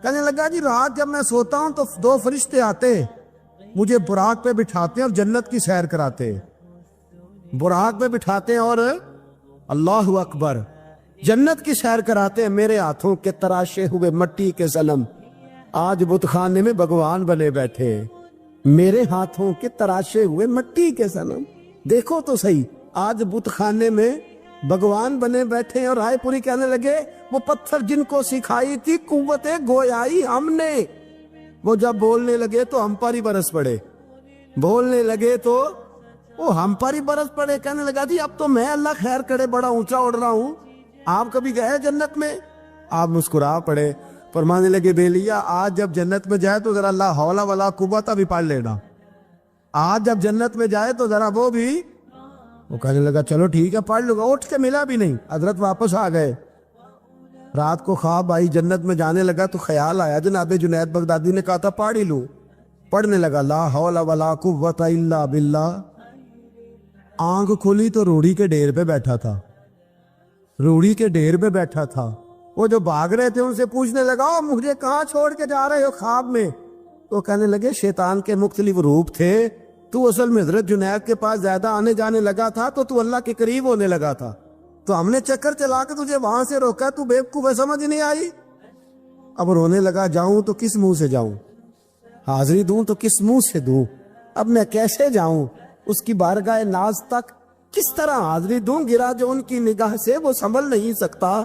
کہنے لگا جی رات جب میں سوتا ہوں تو 2 فرشتے آتے مجھے براق پہ بٹھاتے ہیں اور جنت کی سیر کراتے ہیں، براق پہ بٹھاتے ہیں اور اللہ اکبر جنت کی سیر کراتے ہیں، میرے ہاتھوں کے تراشے ہوئے مٹی کے صنم آج بت خانے میں بھگوان بنے بیٹھے، میرے ہاتھوں کے تراشے ہوئے مٹی کے صنم، دیکھو تو صحیح، آج بت خانے میں بھگوان بنے بیٹھے ہیں۔ اور رائے پوری کہنے لگے وہ پتھر جن کو سکھائی تھی قوت گویائی ہم نے، وہ جب بولنے لگے تو ہم پر ہی برس پڑے، بولنے لگے تو وہ ہم پر ہی برس پڑے۔ کہنے لگا جی اب تو میں اللہ خیر کرے بڑا اونچا اڑ رہا ہوں، آپ کبھی گئے جنت میں؟ آپ مسکرا پڑے، فرمانے لگے بیلیا آج جب جنت میں جائے تو ذرا لا حول ولا قوت بھی پڑھ لینا، آج جب جنت میں جائے تو ذرا وہ بھی۔ وہ کہنے لگا چلو ٹھیک ہے پڑھ لوں گا، اٹھ کے ملا بھی نہیں، حضرت واپس آ گئے۔ رات کو خواب آئی، جنت میں جانے لگا تو خیال آیا جناب جنید بغدادی نے کہا تھا پڑھ ہی لوں، پڑھنے لگا لا حول ولا قوت الا باللہ، آنکھ کھولی تو روڑی کے ڈھیر پہ بیٹھا تھا، روڑی کے ڈھیر پہ بیٹھا تھا۔ وہ جو بھاگ رہے تھے ان سے پوچھنے لگا مجھے کہاں چھوڑ کے جا رہے ہو خواب میں؟ تو کہنے لگے شیطان کے مختلف روپ تھے، تو اصل میں حضرت جنید کے پاس زیادہ آنے جانے لگا تھا تو اللہ کے قریب ہونے لگا تھا، تو ہم نے چکر چلا کے تجھے وہاں سے روکا، تو بیوقوف ہے سمجھ نہیں آئی۔ اب رونے لگا جاؤں تو کس منہ سے جاؤں، حاضری دوں تو کس منہ سے دوں، اب میں کیسے جاؤں اس کی بارگاہ ناز تک، کس طرح حاضری دوں، گرا جو ان کی نگاہ سے وہ سنبھل نہیں سکتا۔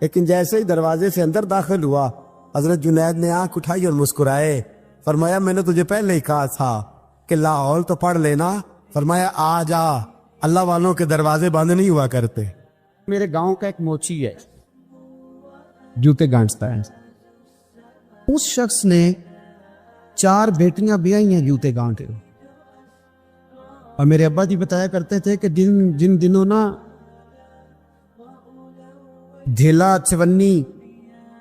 لیکن جیسے ہی دروازے سے اندر داخل ہوا حضرت جنید نے آنکھ اٹھائی اور مسکرائے، فرمایا میں نے تجھے پہلے ہی کہا تھا کہ لاہور تو پڑھ لینا، فرمایا آ جا، اللہ والوں کے دروازے بند نہیں ہوا کرتے۔ میرے گاؤں کا ایک موچی ہے، جوتے گانٹتا ہے، اس شخص نے 4 بیٹیاں بیائی ہیں جوتے گانٹے، اور میرے ابا جی بتایا کرتے تھے کہ جن دنوں نا ڈھیلا چونی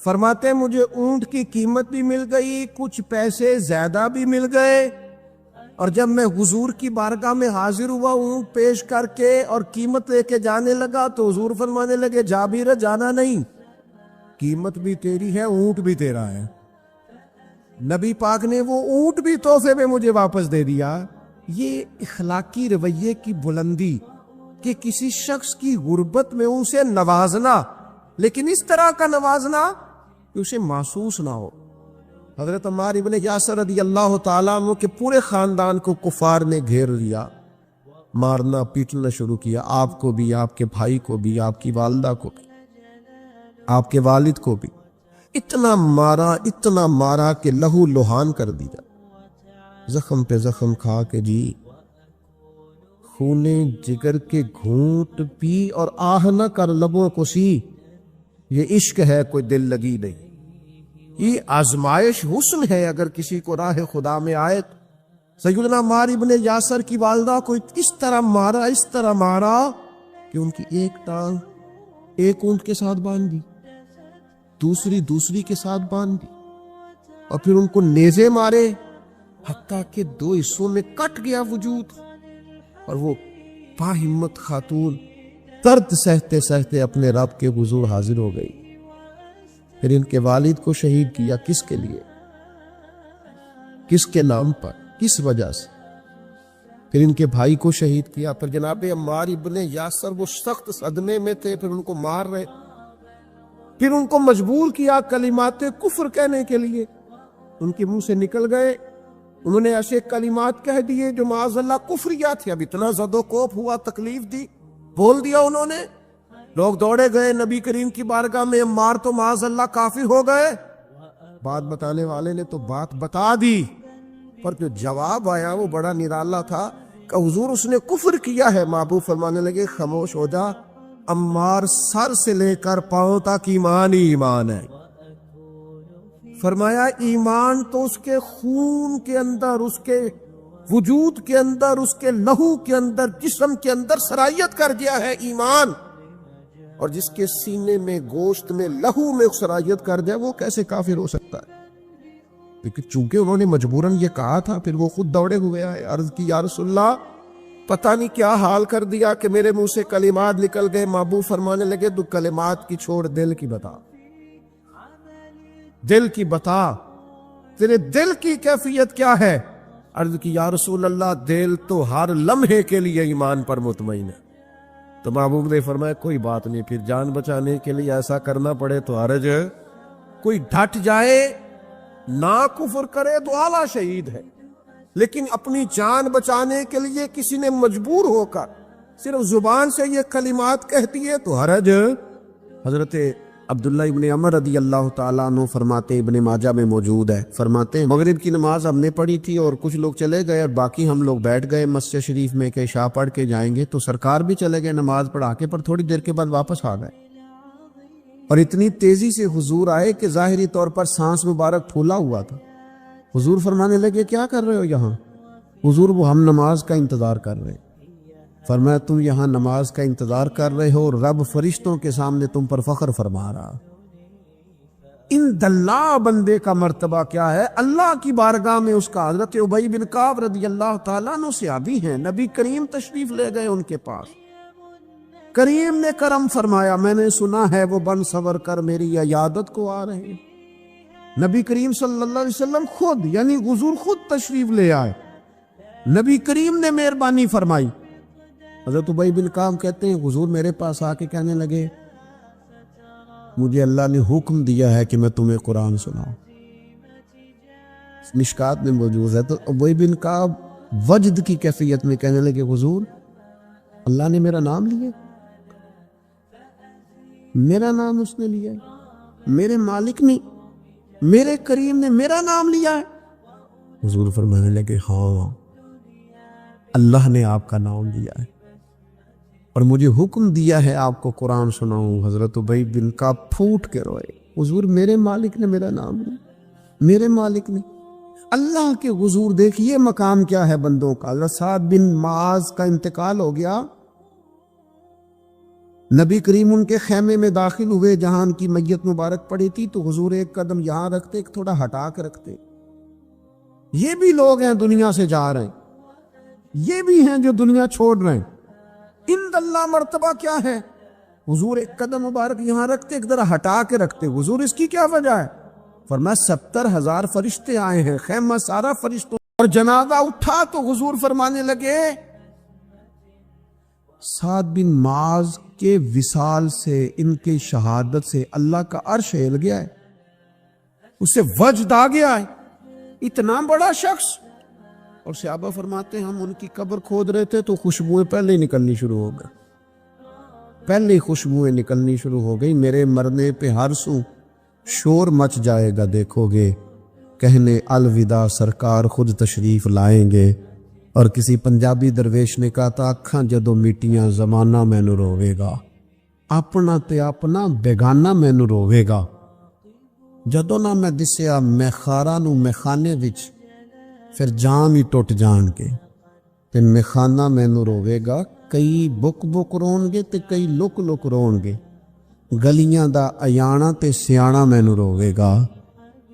فرماتے ہیں مجھے اونٹ کی قیمت بھی مل گئی، کچھ پیسے زیادہ بھی مل گئے، اور جب میں حضور کی بارگاہ میں حاضر ہوا اونٹ پیش کر کے اور قیمت لے کے جانے لگا تو حضور فرمانے لگے جابر جانا نہیں، قیمت بھی تیری ہے، اونٹ بھی تیرا ہے۔ نبی پاک نے وہ اونٹ بھی تحفے میں مجھے واپس دے دیا۔ یہ اخلاقی رویے کی بلندی کہ کسی شخص کی غربت میں اسے نوازنا، لیکن اس طرح کا نوازنا کہ اسے محسوس نہ ہو۔ حضرت عمار ابن یاسر رضی اللہ تعالیٰ عنہ کے پورے خاندان کو کفار نے گھیر لیا، مارنا پیٹنا شروع کیا، آپ کو بھی، آپ کے بھائی کو بھی، آپ کی والدہ کو بھی، آپ کے والد کو بھی، اتنا مارا کہ لہو لہان کر دیا، زخم پہ زخم کھا کے جی خونے جگر کے گھونٹ پی اور آہ نہ کر لبوں کو سی، یہ عشق ہے کوئی دل لگی نہیں، یہ آزمائش حسن ہے۔ اگر کسی کو راہ خدا میں آئے تو سیدنا عمار ابن یاسر کی والدہ کو اس طرح مارا کہ ان کی ایک ٹانگ ایک اونٹ کے ساتھ باندھ دی، دوسری کے ساتھ باندھ دی، اور پھر ان کو نیزے مارے حتیٰ کہ 2 حصوں میں کٹ گیا وجود، اور وہ باہمت خاتون درد سہتے سہتے اپنے رب کے حضور حاضر ہو گئی۔ پھر ان کے والد کو شہید کیا، کس کے لیے، کس کے نام پر، کس وجہ سے؟ پھر ان کے بھائی کو شہید کیا۔ پھر جناب عمار ابن یاسر وہ سخت صدمے میں تھے، پھر ان کو مار رہے، پھر ان کو مجبور کیا کلمات کفر کہنے کے لیے، ان کے منہ سے نکل گئے، انہوں نے ایسے کلمات کہہ دیے جو معاذ اللہ کفریہ تھے۔ اب اتنا زد و کوف ہوا، تکلیف دی، بول دیا انہوں نے، لوگ دوڑے گئے نبی کریم کی بارگاہ میں، عمار تو معاذ اللہ کافر ہو گئے۔ بات بتانے والے نے تو بات بتا دی، پر جو جواب آیا وہ بڑا نرالا تھا کہ حضور اس نے کفر کیا ہے۔ محبوب فرمانے لگے خاموش ہو جا، عمار سر سے لے کر پاؤں تک ایمان ہی ایمان ہے۔ فرمایا ایمان تو اس کے خون کے اندر، اس کے وجود کے اندر، اس کے لہو کے اندر، جسم کے اندر سرایت کر گیا ہے ایمان، اور جس کے سینے میں، گوشت میں، لہو میں سرایت کر جائے وہ کیسے کافر ہو سکتا ہے؟ لیکن چونکہ انہوں نے مجبوراً یہ کہا تھا، پھر وہ خود دوڑے ہوئے آئے، عرض کی یا رسول اللہ پتہ نہیں کیا حال کر دیا کہ میرے منہ سے کلمات نکل گئے۔ محبوب فرمانے لگے تو کلمات کی چھوڑ، دل کی بتا، دل کی بتا، تیرے دل کی کیفیت کیا ہے؟ عرض کی یا رسول اللہ دل تو ہر لمحے کے لیے ایمان پر مطمئن ہے۔ تو محبوب نے فرمایا کوئی بات نہیں، پھر جان بچانے کے لیے ایسا کرنا پڑے تو حرج ہے، کوئی ڈٹ جائے نہ کفر کرے تو اعلیٰ شہید ہے، لیکن اپنی جان بچانے کے لیے کسی نے مجبور ہو کر صرف زبان سے یہ کلمات کہتی ہے تو حرج۔ حضرت عبداللہ ابن عمر رضی اللہ تعالیٰ عنہ فرماتے، ابن ماجہ میں موجود ہے، فرماتے ہیں مغرب کی نماز ہم نے پڑھی تھی اور کچھ لوگ چلے گئے اور باقی ہم لوگ بیٹھ گئے مسجد شریف میں کہ عشاء پڑھ کے جائیں گے، تو سرکار بھی چلے گئے نماز پڑھا کے، پر تھوڑی دیر کے بعد واپس آ گئے، اور اتنی تیزی سے حضور آئے کہ ظاہری طور پر سانس مبارک پھولا ہوا تھا۔ حضور فرمانے لگے کیا کر رہے ہو یہاں؟ حضور وہ ہم نماز کا انتظار کر رہے ہیں۔ فرمایا تم یہاں نماز کا انتظار کر رہے ہو اور رب فرشتوں کے سامنے تم پر فخر فرما رہا۔ ان دلہ بندے کا مرتبہ کیا ہے اللہ کی بارگاہ میں اس کا؟ حضرت ابی بن کعب رضی اللہ تعالیٰ عنہ صحابی ہیں، نبی کریم تشریف لے گئے ان کے پاس، کریم نے کرم فرمایا، میں نے سنا ہے وہ بن سور کر میری عیادت کو آ رہے ہیں۔ نبی کریم صلی اللہ علیہ وسلم خود، یعنی حضور خود تشریف لے آئے، نبی کریم نے مہربانی فرمائی۔ حضرت ابی بن کعب کہتے ہیں حضور میرے پاس آ کے کہنے لگے مجھے اللہ نے حکم دیا ہے کہ میں تمہیں قرآن سناؤں، مشکات میں موجود ہے۔ تو ابی بن کعب وجد کی کیفیت میں کہنے لگے حضور اللہ نے میرا نام لیا، میرا نام اس نے لیا ہے، میرے مالک نے، میرے کریم نے میرا نام لیا ہے۔ حضور فرمانے لگے ہاں اللہ نے آپ کا نام لیا ہے اور مجھے حکم دیا ہے آپ کو قرآن سناؤں۔ حضرت ابی بن کعب پھوٹ کے روئے، حضور میرے مالک نے میرا نام لیا، میرے مالک نے، اللہ کے حضور دیکھیے مقام کیا ہے بندوں کا۔ حضرت سعد بن معاذ کا انتقال ہو گیا، نبی کریم ان کے خیمے میں داخل ہوئے جہاں ان کی میت مبارک پڑی تھی تو حضور ایک قدم یہاں رکھتے، ایک تھوڑا ہٹا کے رکھتے۔ یہ بھی لوگ ہیں دنیا سے جا رہے ہیں، یہ بھی ہیں جو دنیا چھوڑ رہے ہیں، ان اللہ مرتبہ کیا ہے؟ حضور ایک قدم مبارک یہاں رکھتے، ایک ذرا ہٹا کے رکھتے۔ حضور اس کی کیا وجہ ہے؟ فرمایا 70,000 فرشتے آئے ہیں، خیمہ سارا فرشتوں، اور جنازہ اٹھا تو حضور فرمانے لگے سعد بن معاذ کے وصال سے، ان کی شہادت سے اللہ کا عرش ہل گیا ہے، اسے وجد آ گیا ہے، اتنا بڑا شخص۔ اور صحابہ فرماتے ہیں ہم ان کی قبر کھود رہے تھے تو خوشبوئیں پہلے ہی نکلنی شروع ہو گئی، پہلے ہی خوشبوئیں نکلنی شروع ہو گئی۔ میرے مرنے پہ ہر سو شور مچ جائے گا، دیکھو گے کہنے الوداع سرکار خود تشریف لائیں گے۔ اور کسی پنجابی درویش نے کہا تھا اکھاں جدو میٹیاں زمانہ مینو روے گا، اپنا تے اپنا بیگانہ مینو روے گا۔ جدو نہ میں دسیا میخارا نو میخانے وچ، پھر جام ہی ٹوٹ جان کے تے میخانہ مینو روے گا۔ کئی بک بک رون گے تے کئی لک لک رون گے، گلیاں دا ایانا تے سیانا مینو روے گا۔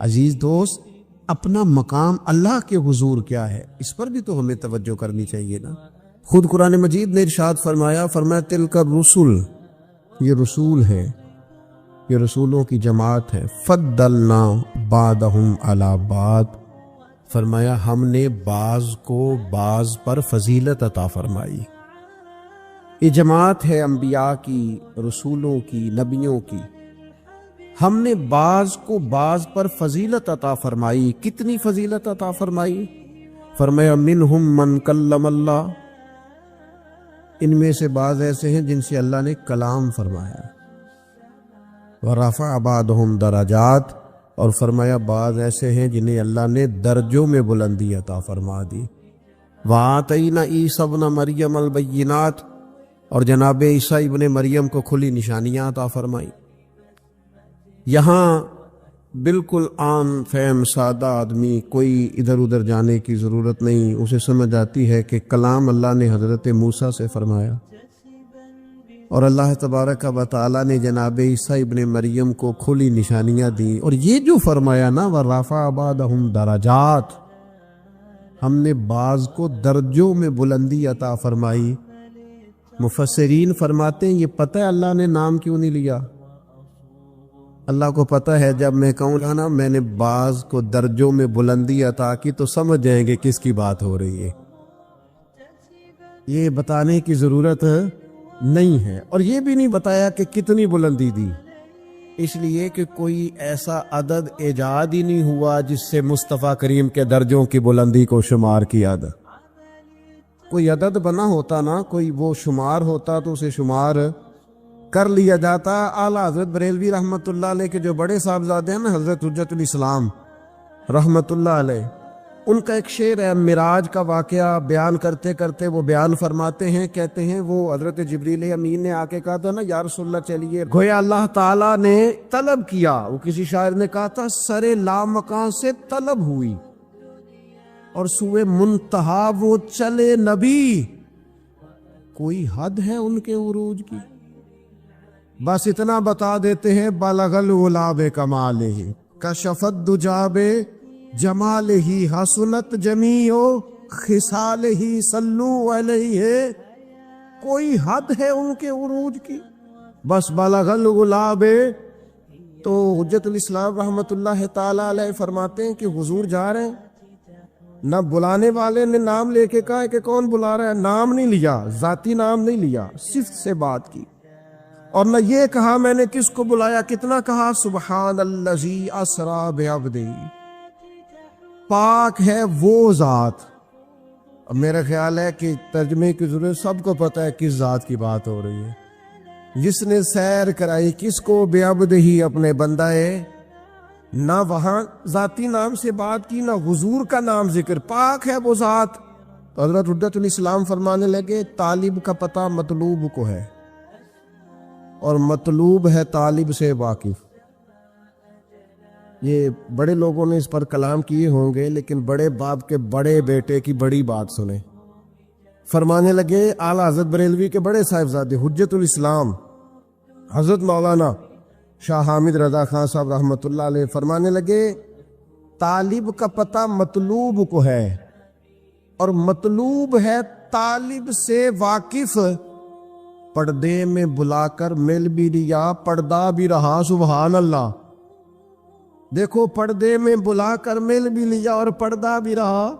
عزیز دوست، اپنا مقام اللہ کے حضور کیا ہے، اس پر بھی تو ہمیں توجہ کرنی چاہیے نا۔ خود قرآن مجید نے ارشاد فرمایا تلک الرسل، یہ رسول ہے، یہ رسولوں کی جماعت ہے، فضلنا بعضهم علی بعض، فرمایا ہم نے بعض کو بعض پر فضیلت عطا فرمائی۔ یہ جماعت ہے انبیاء کی، رسولوں کی، نبیوں کی، ہم نے بعض کو بعض پر فضیلت عطا فرمائی۔ کتنی فضیلت عطا فرمائی؟ فرمایا منہم من کلم اللہ، ان میں سے بعض ایسے ہیں جن سے اللہ نے کلام فرمایا، ورفع بعضهم درجات، اور فرمایا بعض ایسے ہیں جنہیں اللہ نے درجوں میں بلندی عطا فرما دی۔ وآتینا عیسی ابن مریم البینات، اور جناب عیسیٰ ابن مریم کو کھلی نشانیاں عطا فرمائی۔ یہاں بالکل عام فہم سادہ آدمی، کوئی ادھر ادھر جانے کی ضرورت نہیں، اسے سمجھ آتی ہے کہ کلام اللہ نے حضرت موسیٰ سے فرمایا، اور اللہ تبارک و تعالیٰ نے جناب عیسیٰ ابن مریم کو کھلی نشانیاں دی۔ اور یہ جو فرمایا نا وَرَفَعَ بَعْضَهُمْ دَرَجَاتٍ، ہم نے بعض کو درجوں میں بلندی عطا فرمائی۔ مفسرین فرماتے ہیں یہ پتہ ہے اللہ نے نام کیوں نہیں لیا؟ اللہ کو پتہ ہے جب میں کہوں گا نا میں نے بعض کو درجوں میں بلندی عطا کی تو سمجھ جائیں گے کس کی بات ہو رہی ہے، یہ بتانے کی ضرورت نہیں ہے۔ اور یہ بھی نہیں بتایا کہ کتنی بلندی دی، اس لیے کہ کوئی ایسا عدد ایجاد ہی نہیں ہوا جس سے مصطفیٰ کریم کے درجوں کی بلندی کو شمار کیا تھا۔ کوئی عدد بنا ہوتا نا، کوئی وہ شمار ہوتا تو اسے شمار کر لیا جاتا۔ اعلیٰ حضرت بریلوی رحمۃ اللہ علیہ کے جو بڑے صاحبزادے ہیں نا حضرت حجت الاسلام رحمۃ اللہ علیہ، ان کا ایک شعر ہے، معراج کا واقعہ بیان کرتے کرتے وہ بیان فرماتے ہیں، کہتے ہیں وہ حضرت جبریل امین نے آ کے کہا تھا نا یا رسول اللہ چلیے، گویا اللہ تعالیٰ نے طلب کیا، وہ کسی شاعر نے کہا تھا سرے لامکان سے طلب ہوئی، اور سوئے منتہا وہ چلے نبی، کوئی حد ہے ان کے عروج کی؟ بس اتنا بتا دیتے ہیں بلغ العلا بکمالہ کشفت دجا بجمالہ حسنت جمیع خصالہ صلو علیہ، کوئی حد ہے ان کے عروج کی؟ بس بلغ العلا بے۔ تو حجت الاسلام رحمۃ اللہ تعالی علیہ فرماتے ہیں کہ حضور جا رہے ہیں، نہ بلانے والے نے نام لے کے کہا کہ کون بلا رہا ہے، نام نہیں لیا، ذاتی نام نہیں لیا، صفت سے بات کی، اور نہ یہ کہا میں نے کس کو بلایا، کتنا کہا سبحان الذی اسری بعبدہ، پاک ہے وہ ذات۔ اب میرا خیال ہے کہ ترجمے کی ضرورت، سب کو پتہ ہے کس ذات کی بات ہو رہی ہے، جس نے سیر کرائی کس کو، بعبدہ ہی اپنے بندہ ہے، نہ وہاں ذاتی نام سے بات کی، نہ حضور کا نام ذکر، پاک ہے وہ ذات۔ تو حضرت حجت الاسلام فرمانے لگے طالب کا پتہ مطلوب کو ہے، اور مطلوب ہے طالب سے واقف۔ یہ بڑے لوگوں نے اس پر کلام کیے ہوں گے، لیکن بڑے باپ کے بڑے بیٹے کی بڑی بات سنیں۔ فرمانے لگے اعلیٰ حضرت بریلوی کے بڑے صاحبزادے حجت الاسلام حضرت مولانا شاہ حامد رضا خان صاحب رحمۃ اللہ علیہ فرمانے لگے طالب کا پتہ مطلوب کو ہے اور مطلوب ہے طالب سے واقف، پردے میں بلا کر مل بھی لیا پردہ بھی رہا، سبحان اللہ۔ دیکھو پردے میں بلا کر مل بھی لیا اور پردہ بھی رہا،